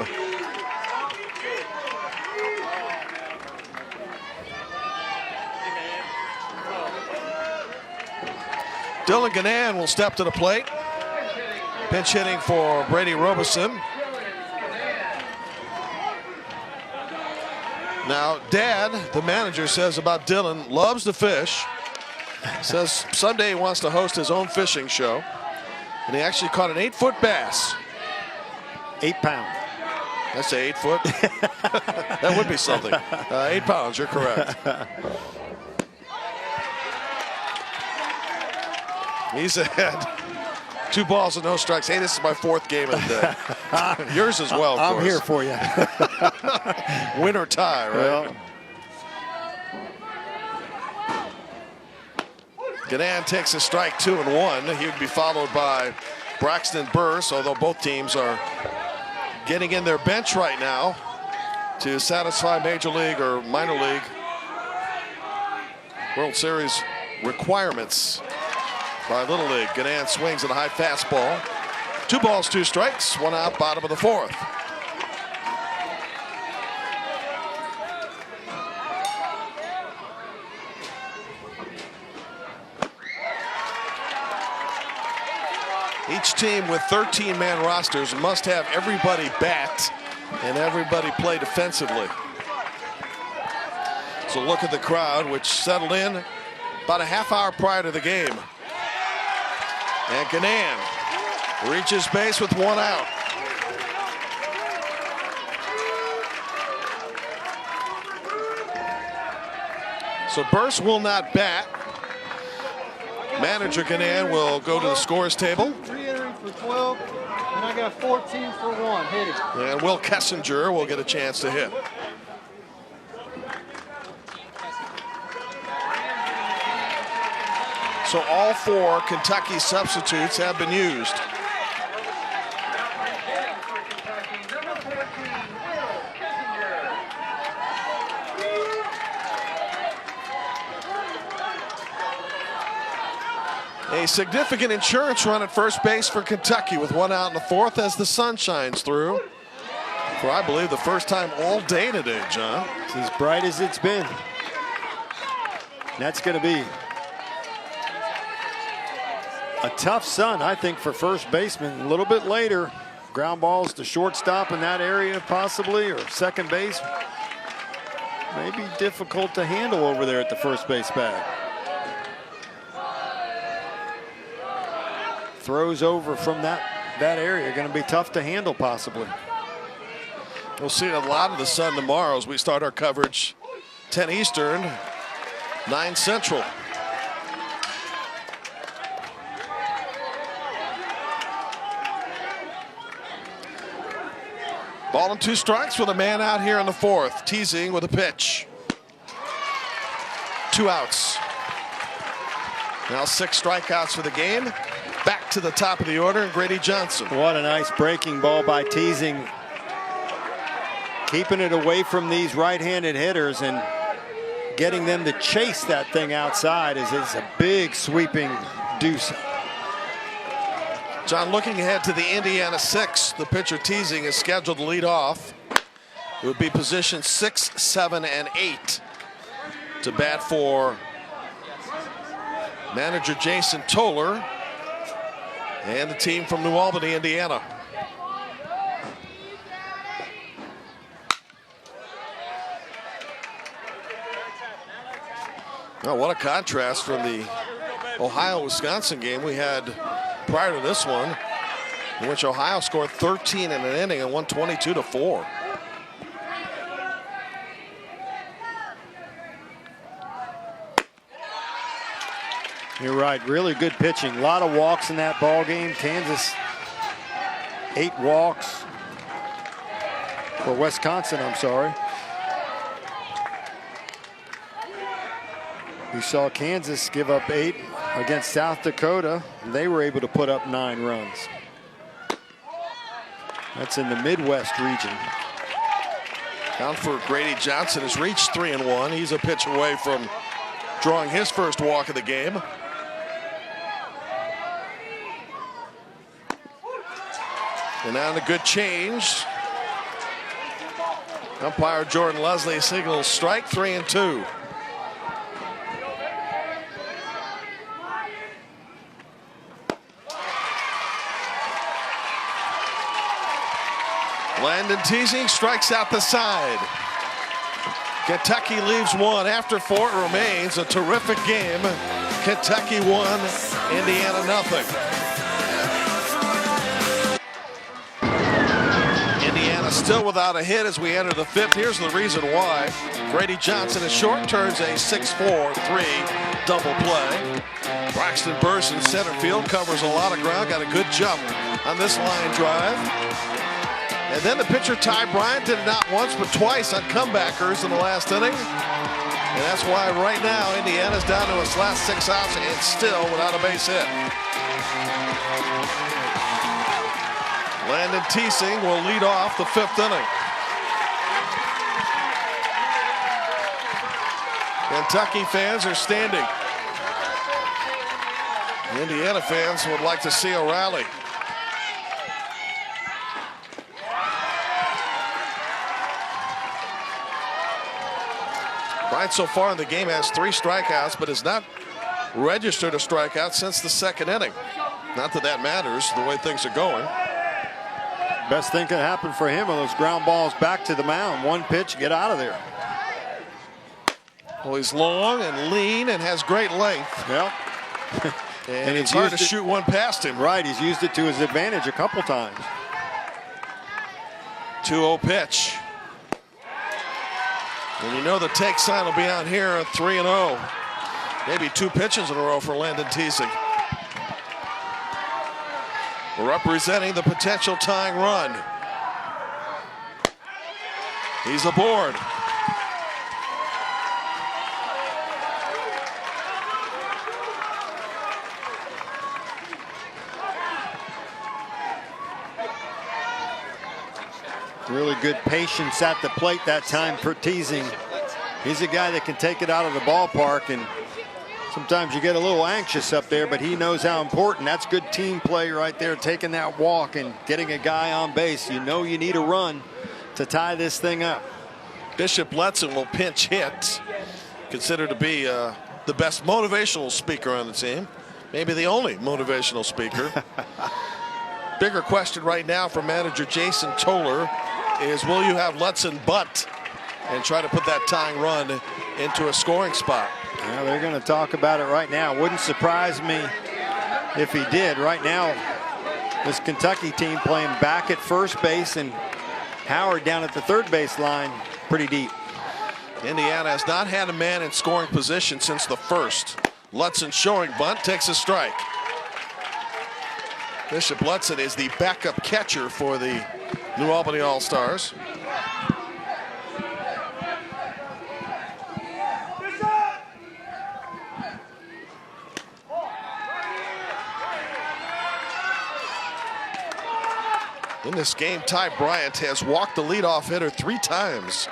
Dylan Gannon will step to the plate. Pinch hitting for Brady Robeson. Now, Dad, the manager, says about Dylan, loves to fish. Says someday he wants to host his own fishing show. And he actually caught an 8-foot bass. 8 pounds. Did I say 8 foot? That would be something. 8 pounds, you're correct. He's ahead 2 balls and no strikes. Hey, this is my 4th game of the day. Yours as well, of I'm course. here for you. Win or tie, right? Well, Gannon takes a strike, 2 and 1. He would be followed by Braxton Burse, although both teams are getting in their bench right now to satisfy Major League or Minor League World Series requirements by Little League. Gannon swings at a high fastball. 2 balls, 2 strikes, 1 out, bottom of the 4th. Each team with 13-man rosters must have everybody bat and everybody play defensively. So look at the crowd, which settled in about a half hour prior to the game. And Gannon reaches base with 1 out. So Burse will not bat. Manager Gannon will go to the scores table. 3 entering for 12, and I got 14 for 1 hitting. And Will Kessinger will get a chance to hit. So all 4 Kentucky substitutes have been used. A significant insurance run at first base for Kentucky with 1 out in the 4th as the sun shines through. For I believe the first time all day today, John. it's as bright as it's been. That's going to be a tough sun, I think, for first baseman. A little bit later, ground balls to shortstop in that area possibly, or second base. Maybe difficult to handle over there at the first base bag. Throws over from that area are going to be tough to handle possibly. We'll see a lot of the sun tomorrow as we start our coverage 10 Eastern, 9 Central. Ball and 2 strikes with a man out here in the 4th. Teasing with a pitch. 2 outs. Now 6 strikeouts for the game. Back to the top of the order, and Grady Johnson. What a nice breaking ball by Teasing. Keeping it away from these right-handed hitters and getting them to chase that thing outside is a big sweeping deuce. John, looking ahead to the Indiana 6, the pitcher Teasing is scheduled to lead off. It would be position 6, 7, and 8 to bat for manager Jason Toller and the team from New Albany, Indiana. Oh, what a contrast from the Ohio-Wisconsin game we had prior to this one, in which Ohio scored 13 in an inning and won 22-4. You're right, really good pitching. A lot of walks in that ball game. Kansas 8 walks for Wisconsin, I'm sorry. We saw Kansas give up 8 against South Dakota. They were able to put up 9 runs. That's in the Midwest region. Down for Grady Johnson has reached 3-1. He's a pitch away from drawing his first walk of the game. And now a good change. Umpire Jordan Leslie signals strike, 3-2. Landon Teasing strikes out the side. Kentucky leaves 1 after 4. It remains a terrific game. Kentucky 1, Indiana nothing. Indiana still without a hit as we enter the 5th. Here's the reason why. Grady Johnson is short, turns a 6-4-3 double play. Braxton Burrs in center field, covers a lot of ground, got a good jump on this line drive. And then the pitcher Ty Bryant did it not once but twice on comebackers in the last inning. And that's why right now Indiana's down to its last 6 outs and still without a base hit. Landon Teesing will lead off the 5th inning. Kentucky fans are standing. Indiana fans would like to see a rally. Bryant so far in the game has 3 strikeouts, but has not registered a strikeout since the 2nd inning. Not that that matters, the way things are going. Best thing could happen for him are those ground balls back to the mound. 1 pitch, get out of there. Well, he's long and lean and has great length. Yep. and it's hard to shoot one past him. Right, he's used it to his advantage a couple times. 2-0 pitch. And you know the take sign will be on here at 3-0. Maybe 2 pitches in a row for Landon Teesing. Representing the potential tying run. He's aboard. Really good patience at the plate that time for Teesing. He's a guy that can take it out of the ballpark, and sometimes you get a little anxious up there, but he knows how important. That's good team play right there, taking that walk and getting a guy on base. You know you need a run to tie this thing up. Bishop Letson will pinch hit, considered to be the best motivational speaker on the team, maybe the only motivational speaker. Bigger question right now for manager Jason Toller is, will you have Letson bunt and try to put that tying run into a scoring spot? Yeah, they're going to talk about it right now. Wouldn't surprise me if he did. Right now, this Kentucky team playing back at first base and Howard down at the 3rd base line, pretty deep. Indiana has not had a man in scoring position since the 1st. Letson showing bunt, takes a strike. Bishop Letson is the backup catcher for the New Albany All-Stars. In this game, Ty Bryant has walked the leadoff hitter 3 times,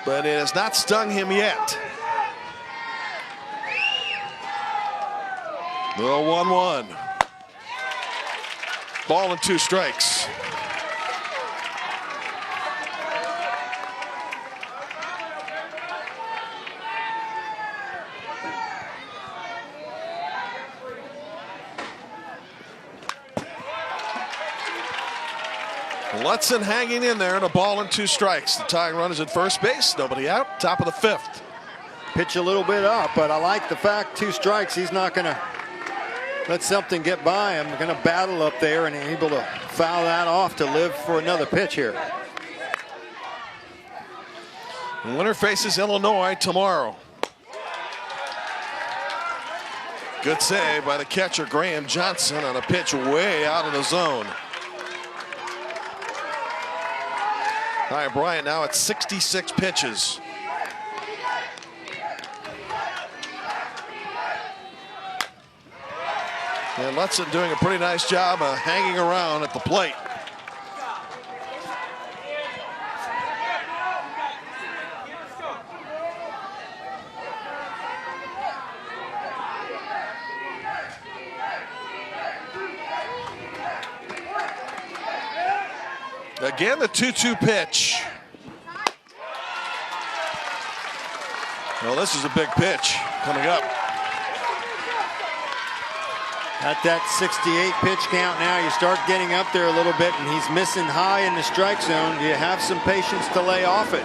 but it has not stung him yet. The 1-1. Ball and 2 strikes. Letson hanging in there, and a ball and 2 strikes. The tying run is at first base. Nobody out. Top of the 5th. Pitch a little bit up, but I like the fact 2 strikes. He's not going to let something get by him. Going to battle up there and able to foul that off to live for another pitch here. The winner faces Illinois tomorrow. Good save by the catcher Graham Johnson on a pitch way out of the zone. Ty Bryant now at 66 pitches. And Letson doing a pretty nice job of hanging around at the plate. Again, the 2-2 pitch. Well, this is a big pitch coming up. At that 68 pitch count now, you start getting up there a little bit, and he's missing high in the strike zone. Do you have some patience to lay off it?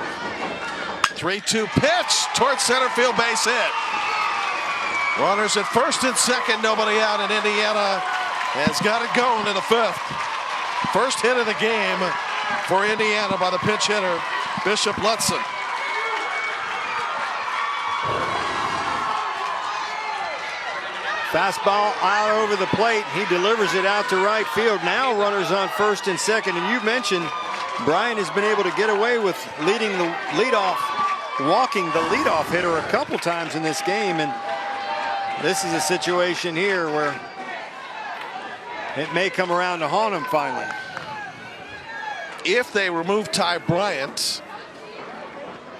3-2 pitch towards center field, base hit. Runners at first and second, nobody out, and Indiana has got it going in the 5th. First hit of the game for Indiana by the pinch hitter, Bishop Letson. Fastball out over the plate. He delivers it out to right field. Now runners on first and second. And you mentioned Brian has been able to get away with leading the leadoff, walking the leadoff hitter a couple times in this game. And this is a situation here where it may come around to haunt him finally. If they remove Ty Bryant,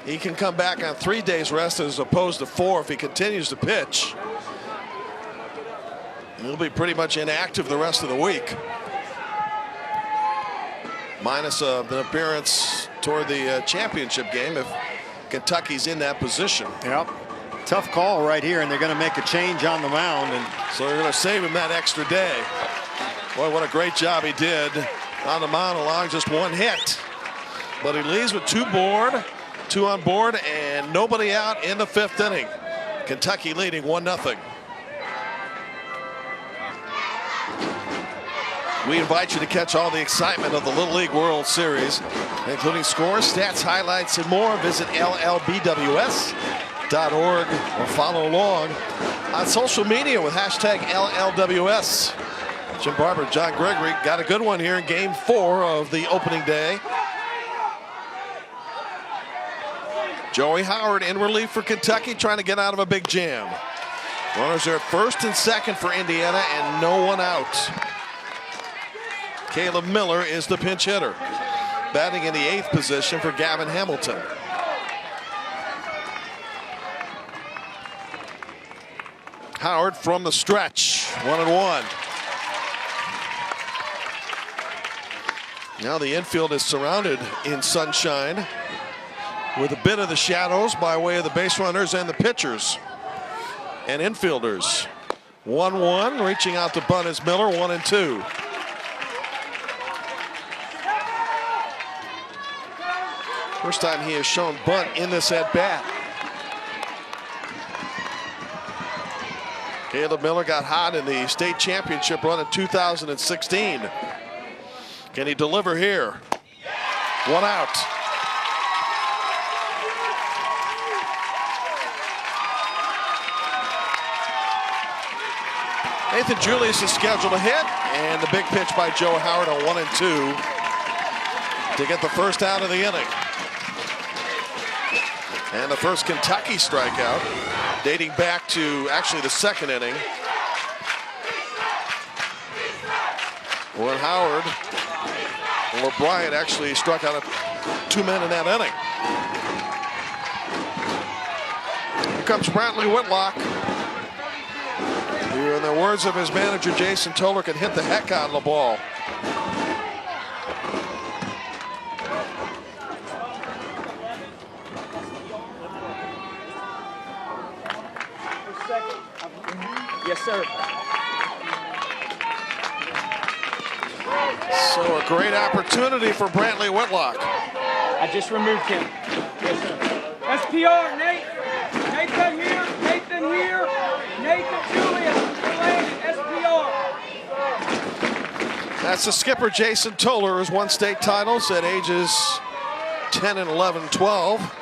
he can come back on 3 days rest as opposed to 4 if he continues to pitch. He'll be pretty much inactive the rest of the week. Minus an appearance toward the championship game if Kentucky's in that position. Yep. Tough call right here, and they're going to make a change on the mound. And so they're going to save him that extra day. Boy, what a great job he did on the mound, allowing just 1 hit. But he leaves with 2 on board, and nobody out in the 5th inning. Kentucky leading 1-0. We invite you to catch all the excitement of the Little League World Series, including scores, stats, highlights, and more. Visit LLBWS.org or follow along on social media with hashtag LLWS. Jim Barber, John Gregory got a good one here in Game 4 of the opening day. Joey Howard in relief for Kentucky, trying to get out of a big jam. Runners are at first and second for Indiana, and no one out. Caleb Miller is the pinch hitter, batting in the 8th position for Gavin Hamilton. Howard from the stretch, 1-1. Now the infield is surrounded in sunshine with a bit of the shadows by way of the base runners and the pitchers and infielders. 1-1, reaching out to bunt is Miller, 1-2. First time he has shown bunt in this at-bat. Caleb Miller got hot in the state championship run in 2016. Can he deliver here? 1 out. Nathan Julius is scheduled to hit, and the big pitch by Joe Howard on 1-2 to get the first out of the inning. And the first Kentucky strikeout dating back to actually the 2nd inning, where Howard or Bryant actually struck out 2 men in that inning. Here comes Brantley Whitlock, who, in the words of his manager Jason Toller, can hit the heck out of the ball. Yes, sir. So a great opportunity for Brantley Whitlock. I just removed him. Yes, sir. SPR, Nate. Nathan here. Nathan here. Nathan Julius. SPR. That's the skipper, Jason Toller, who's won state titles at ages 10 and 11, 12.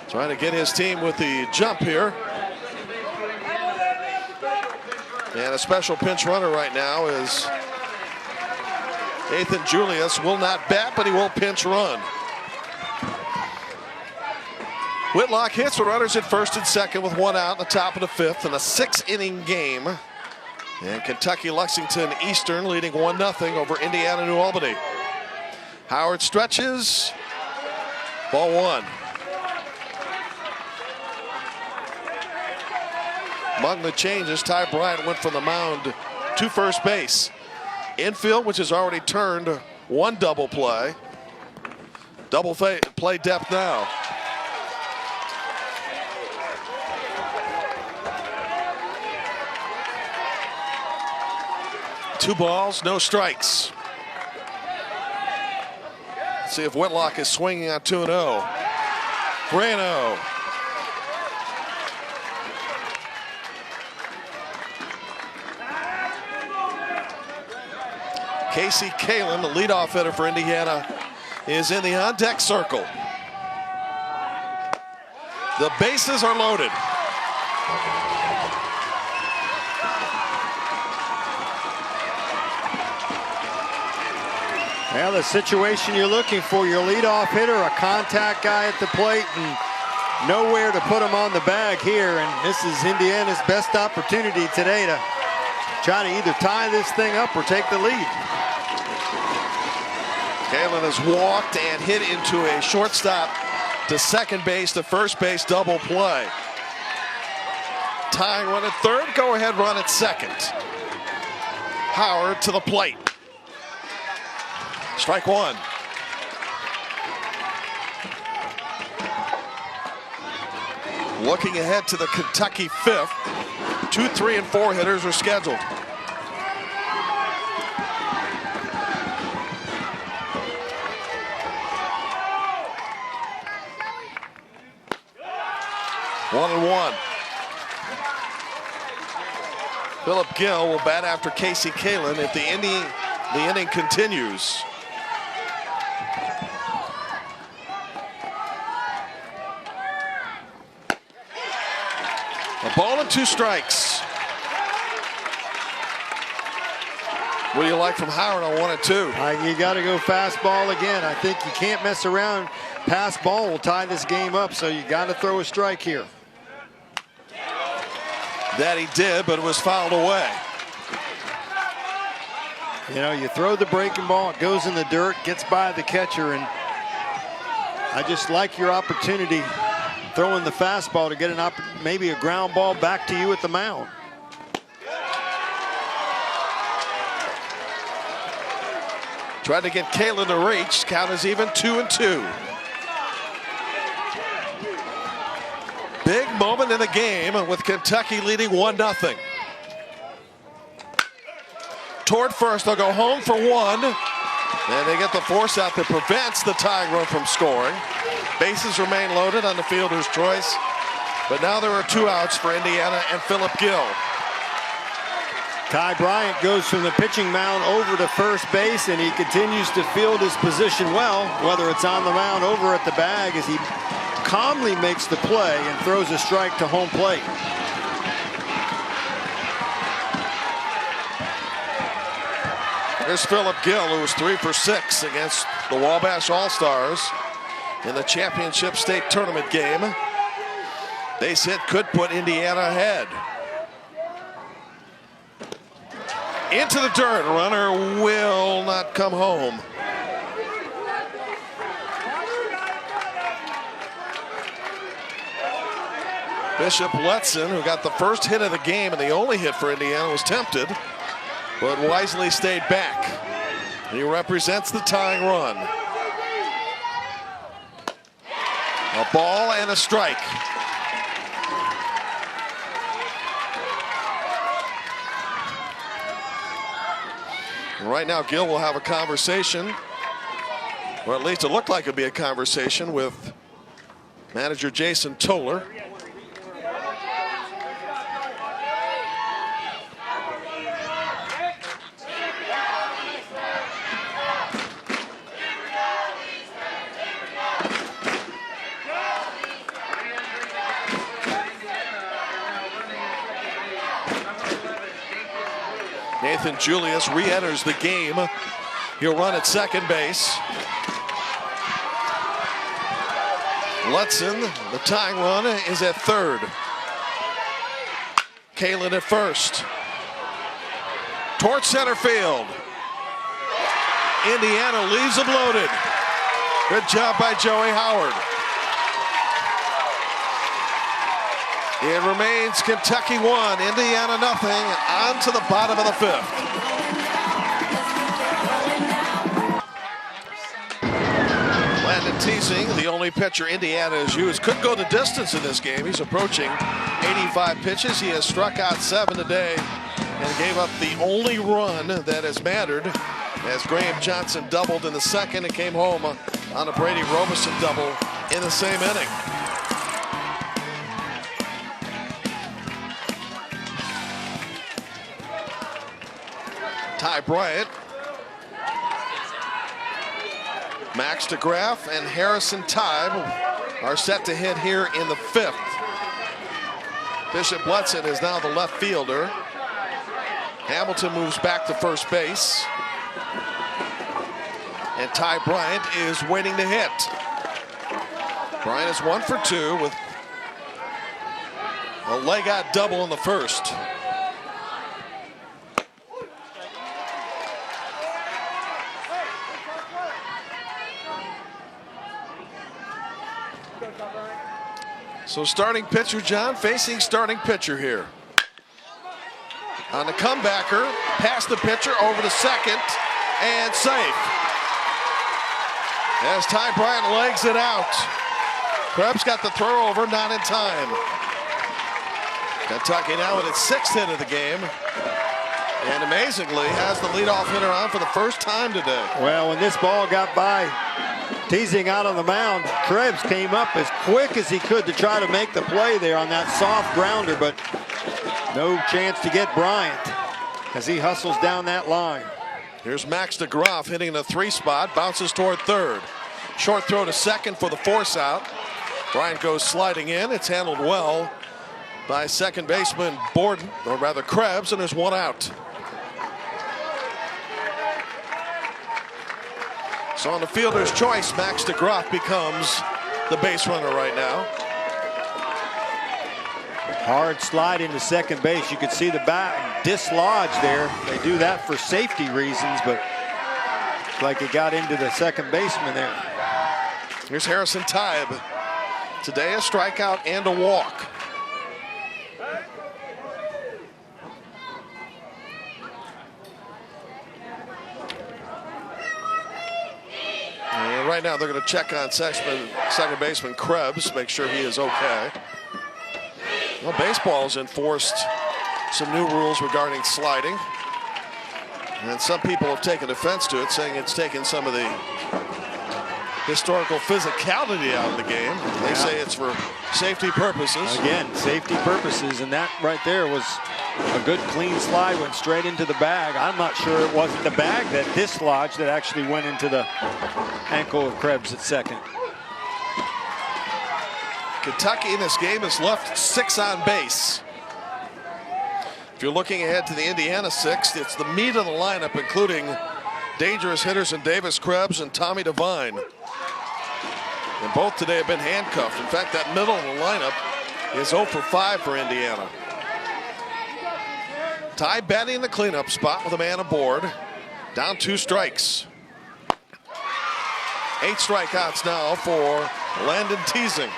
Trying to get his team with the jump here. And a special pinch runner right now is Nathan Julius. Will not bat, but he will pinch run. Whitlock hits with runners at first and second with 1 out in the top of the 5th in a 6-inning game. And Kentucky Lexington Eastern leading 1-0 over Indiana New Albany. Howard stretches. Ball 1. Among the changes, Ty Bryant went from the mound to first base. Infield, which has already turned 1 double play. Double play depth now. Two balls, no strikes. Let's see if Whitlock is swinging on 2-0. 3-0. Casey Kalin, the leadoff hitter for Indiana, is in the on-deck circle. The bases are loaded. Well, the situation you're looking for, your leadoff hitter, a contact guy at the plate, and nowhere to put him on the bag here. And this is Indiana's best opportunity today to try to either tie this thing up or take the lead. Kalen has walked and hit into a shortstop to second base to first base double play. Tying run at third, go ahead run at second. Howard to the plate. Strike one. Looking ahead to the Kentucky fifth. 2, 3, and 4 hitters are scheduled. One and one. Philip Gill will bat after Casey Kalen if the inning continues. A ball and 2 strikes. What do you like from Howard on 1 and 2? You got to go fastball again. I think you can't mess around. Pass ball will tie this game up, so you got to throw a strike here. That he did, but it was fouled away. You know, you throw the breaking ball, it goes in the dirt, gets by the catcher, and I just like your opportunity throwing the fastball to get maybe a ground ball back to you at the mound. Tried to get Kalen to reach. Count is even 2 and 2. Big moment in the game with Kentucky leading 1-0. Toward first, they'll go home for 1. And they get the force out that prevents the tying run from scoring. Bases remain loaded on the fielder's choice. But now there are 2 outs for Indiana and Philip Gill. Ty Bryant goes from the pitching mound over to first base, and he continues to field his position well, whether it's on the mound over at the bag, as he calmly makes the play and throws a strike to home plate. Here's Philip Gill, who was 3 for 6 against the Wabash All-Stars in the championship state tournament game. Base hit could put Indiana ahead. Into the dirt, runner will not come home. Bishop Letson, who got the first hit of the game and the only hit for Indiana, was tempted, but wisely stayed back. He represents the tying run. A ball and a strike. And right now, Gill will have a conversation, or at least it looked like it'd be a conversation with manager Jason Toller. Nathan Julius re-enters the game. He'll run at second base. Letson, the tying run, is at third. Kalen at first. Towards center field. Indiana leaves them loaded. Good job by Joey Howard. It remains Kentucky 1, Indiana nothing. On to the bottom of the 5th. Landon Teasing, the only pitcher Indiana has used, could go the distance in this game. He's approaching 85 pitches. He has struck out 7 today and gave up the only run that has mattered, as Graham Johnson doubled in the second and came home on a Brady Robeson double in the same inning. Ty Bryant, Max DeGraff, and Harrison Tybee are set to hit here in the 5th. Bishop Letson is now the left fielder. Hamilton moves back to first base. And Ty Bryant is waiting to hit. Bryant is 1 for 2 with a leg out double in the first. So starting pitcher John facing starting pitcher here. On the comebacker, past the pitcher, over to second, and safe. As Ty Bryant legs it out. Krebs got the throw over, not in time. Kentucky now with its 6th hit of the game. And amazingly has the leadoff hitter on for the first time today. Well, when this ball got by Teasing out on the mound, Krebs came up as quick as he could to try to make the play there on that soft grounder, but no chance to get Bryant as he hustles down that line. Here's Max DeGroff hitting in the 3 spot, bounces toward third. Short throw to second for the force out. Bryant goes sliding in. It's handled well by second baseman Borden, or rather Krebs, and there's 1 out. So on the fielder's choice, Max DeGroff becomes the base runner right now. Hard slide into second base. You could see the bat dislodged there. They do that for safety reasons, but it's like it got into the second baseman there. Here's Harrison Tybe. Today a strikeout and a walk. And right now they're going to check on second baseman Krebs, make sure he is okay. Well, baseball has enforced some new rules regarding sliding. And some people have taken offense to it, saying it's taken some of the historical physicality out of the game. They say it's for safety purposes. Again, safety purposes, and that right there was a good clean slide, went straight into the bag. I'm not sure it wasn't the bag that dislodged, that actually went into the ankle of Krebs at second. Kentucky in this game has left 6 on base. If you're looking ahead to the Indiana 6th, it's the meat of the lineup, including dangerous hitters in Davis Krebs and Tommy Devine. And both today have been handcuffed. In fact, that middle of the lineup is 0 for 5 for Indiana. Ty batting in the cleanup spot with a man aboard. Down 2 strikes. 8 strikeouts now for Landon Teasing.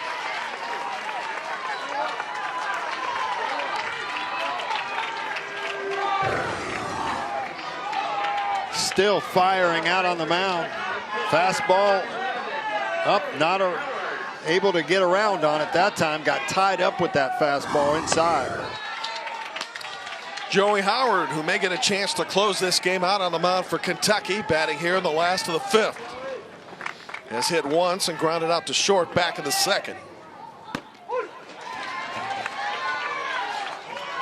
Still firing out on the mound. Fastball up, not able to get around on it that time. Got tied up with that fastball inside. Joey Howard, who may get a chance to close this game out on the mound for Kentucky, batting here in the last of the 5th. Has hit once and grounded out to short back in the 2nd.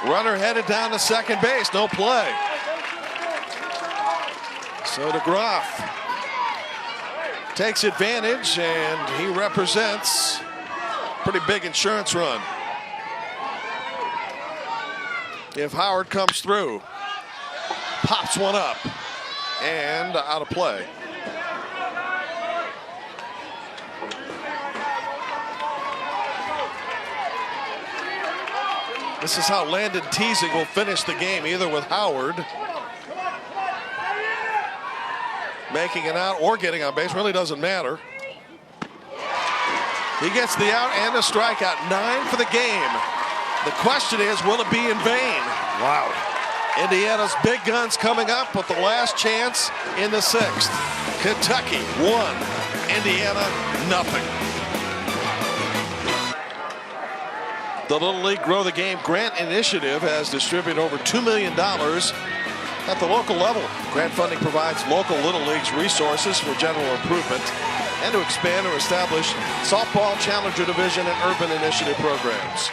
Runner headed down to second base, no play. So DeGroff takes advantage, and he represents a pretty big insurance run. If Howard comes through, pops one up, and out of play. This is how Landon Teasing will finish the game, either with Howard making it out or getting on base. Really doesn't matter. He gets the out and a strikeout. 9 for the game. The question is, will it be in vain? Wow. Indiana's big guns coming up with the last chance in the 6th. Kentucky 1, Indiana nothing. The Little League Grow the Game Grant Initiative has distributed over $2 million at the local level. Grant funding provides local Little Leagues resources for general improvement and to expand or establish softball challenger division and urban initiative programs.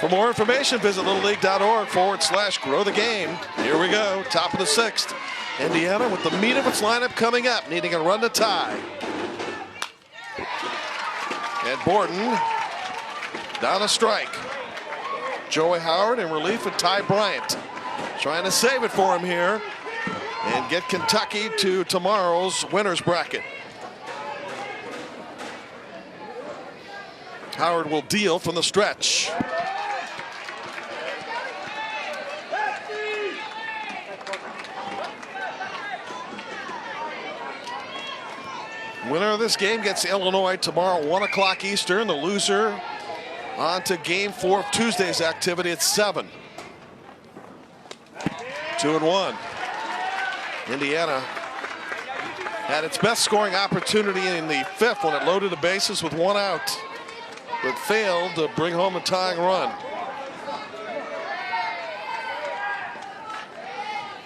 For more information, visit littleleague.org/grow the game. Here we go, top of the 6th. Indiana with the meat of its lineup coming up, needing a run to tie. And Borden down a strike. Joey Howard in relief, and Ty Bryant trying to save it for him here. and get Kentucky to tomorrow's winners bracket. Howard will deal from the stretch. Winner of this game gets Illinois tomorrow, 1 o'clock Eastern. The loser on to game 4 of Tuesday's activity at 7. 2-1. Indiana had its best scoring opportunity in the 5th when it loaded the bases with 1 out, but failed to bring home a tying run.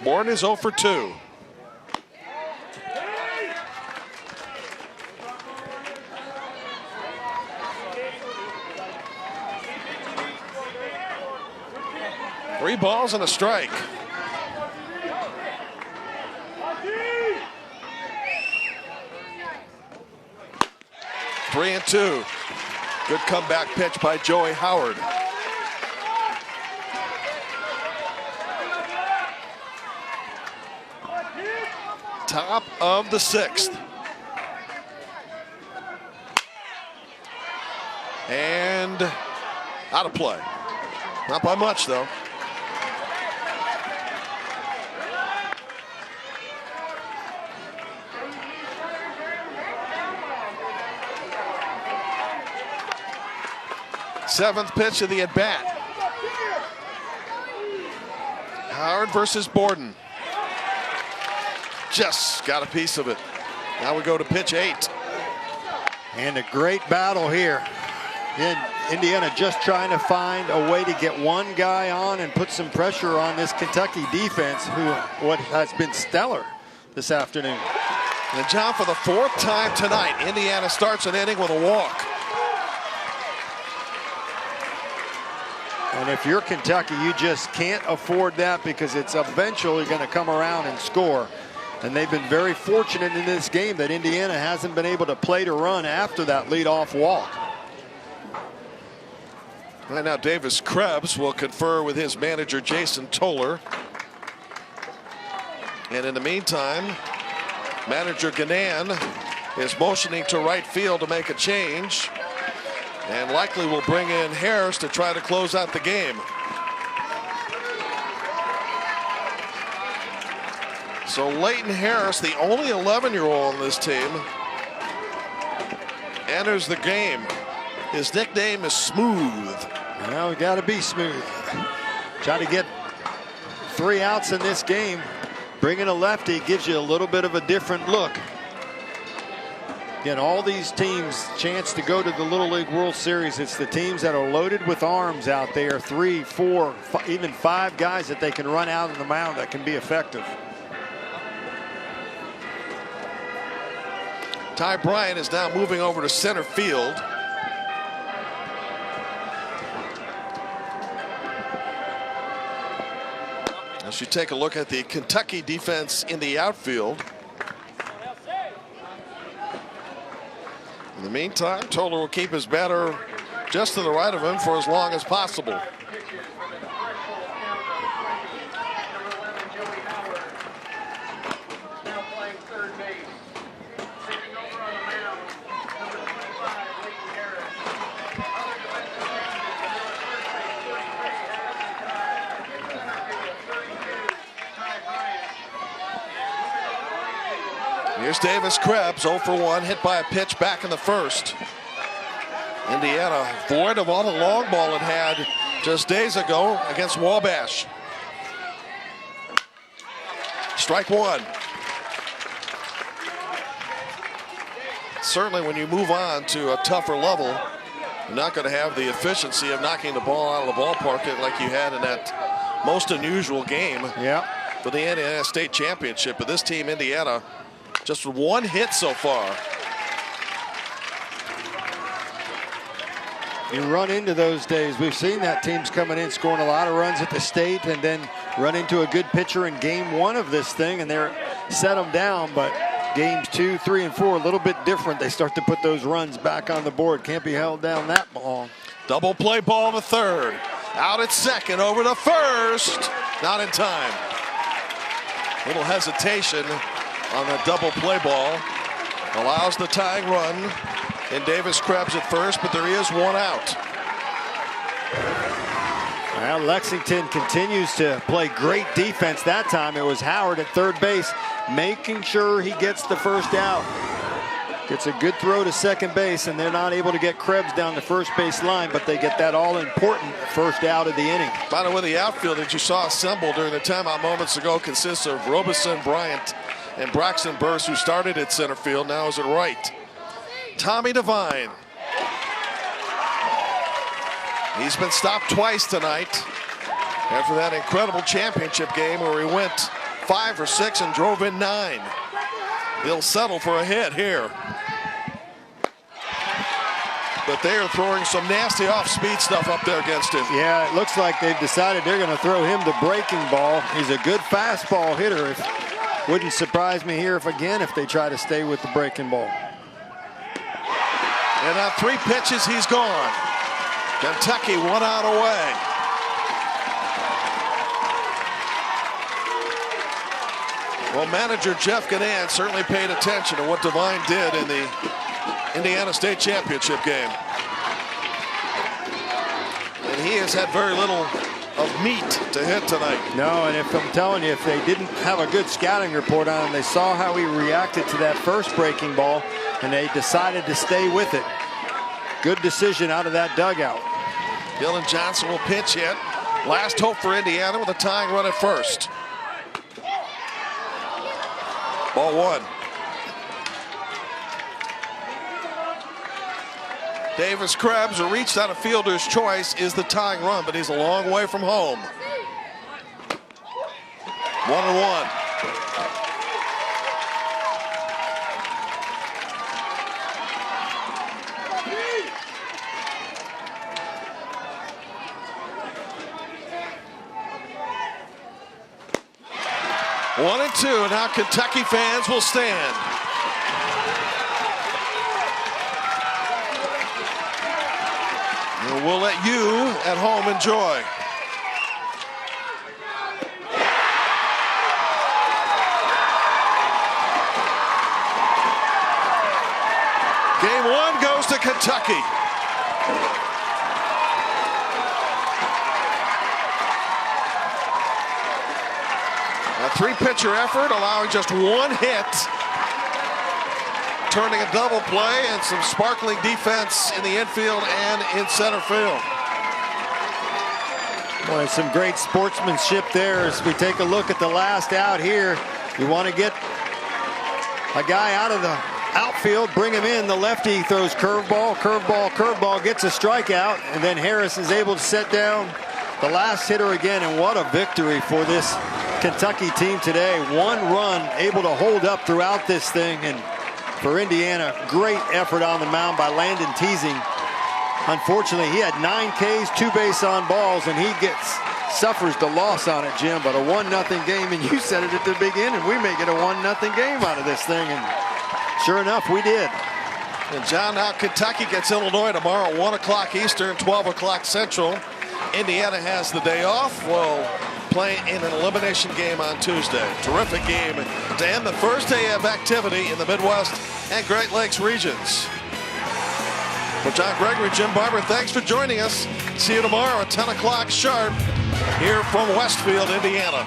Borden is 0 for 2. Three balls and a strike. Three and 2. Good comeback pitch by Joey Howard. Top of the 6th. And out of play. Not by much, though. Seventh pitch of the at-bat. Howard versus Borden. Just got a piece of it. Now we go to pitch 8. And a great battle here. Indiana just trying to find a way to get one guy on and put some pressure on this Kentucky defense, what has been stellar this afternoon. And John, for the 4th time tonight, Indiana starts an inning with a walk. And if you're Kentucky, you just can't afford that, because it's eventually going to come around and score. And they've been very fortunate in this game that Indiana hasn't been able to play to run after that leadoff walk. Right now, Davis Krebs will confer with his manager, Jason Toller. And in the meantime, manager Gannan is motioning to right field to make a change, and likely will bring in Harris to try to close out the game. So Leighton Harris, the only 11-year-old on this team, enters the game. His nickname is Smooth. Well, we got to be smooth. Try to get 3 outs in this game. Bringing a lefty gives you a little bit of a different look. Again, all these teams chance to go to the Little League World Series. It's the teams that are loaded with arms out there, 3, 4, even 5 guys that they can run out on the mound that can be effective. Ty Bryant is now moving over to center field. As you take a look at the Kentucky defense in the outfield. In the meantime, Toller will keep his batter just to the right of him for as long as possible. Here's Davis Krebs, 0 for 1, hit by a pitch back in the 1st. Indiana void of all the long ball it had just days ago against Wabash. Strike 1. Certainly when you move on to a tougher level, you're not going to have the efficiency of knocking the ball out of the ballpark like you had in that most unusual game for the Indiana State Championship. But this team, Indiana, just 1 hit so far. You run into those days. We've seen that teams coming in scoring a lot of runs at the state and then run into a good pitcher in game 1 of this thing and they're set them down. But games 2, 3, and 4 a little bit different. They start to put those runs back on the board. Can't be held down that long. Double play ball to 3rd. Out at 2nd, over to 1st. Not in time. Little hesitation on that double play ball. Allows the tying run in Davis Krebs at first, but there is one out. Well, Lexington continues to play great defense. That time it was Howard at third base, making sure he gets the first out. Gets a good throw to second base, and they're not able to get Krebs down the first base line, but they get that all-important first out of the inning. By the way, the outfield that you saw assembled during the timeout moments ago consists of Robeson Bryant and Braxton Burse, who started at center field, now is at right. Tommy Devine. He's been stopped twice tonight after that incredible championship game where he went 5 for 6 and drove in 9. He'll settle for a hit here. But they are throwing some nasty off-speed stuff up there against him. Yeah, it looks like they've decided they're going to throw him the breaking ball. He's a good fastball hitter. Wouldn't surprise me here if they try to stay with the breaking ball. And on 3 pitches, he's gone. Kentucky 1 out away. Well, manager Jeff Gannon certainly paid attention to what Devine did in the Indiana State Championship game. And he has had very little of meat to hit tonight. No, and if I'm telling you, if they didn't have a good scouting report on him, they saw how he reacted to that first breaking ball, and they decided to stay with it. Good decision out of that dugout. Dylan Johnson will pitch hit. Last hope for Indiana with a tying run at first. Ball 1. Davis Krebs, who reached out a fielder's choice, is the tying run, but he's a long way from home. 1-1. One and 2. Now Kentucky fans will stand. And we'll let you at home enjoy. Game 1 goes to Kentucky. A 3-pitcher effort, allowing just 1 hit, turning a double play and some sparkling defense in the infield and in center field. Boy, some great sportsmanship there as we take a look at the last out here. You want to get a guy out of the outfield, bring him in. The lefty throws curveball, curveball, curveball, gets a strikeout, and then Harris is able to set down the last hitter again. And what a victory for this Kentucky team today. 1 run able to hold up throughout this thing, and for Indiana, great effort on the mound by Landon Teasing. Unfortunately, he had 9 Ks, 2 base on balls, and he suffers the loss on it, Jim. But a 1-0 game, and you said it at the beginning, we may get a 1-0 game out of this thing, and sure enough, we did. And John, now Kentucky gets Illinois tomorrow at 1 o'clock Eastern, 12 o'clock Central. Indiana has the day off. We'll play in an elimination game on Tuesday. Terrific game to end the first day of activity in the Midwest and Great Lakes regions. For John Gregory, Jim Barber, thanks for joining us. See you tomorrow at 10 o'clock sharp here from Westfield, Indiana.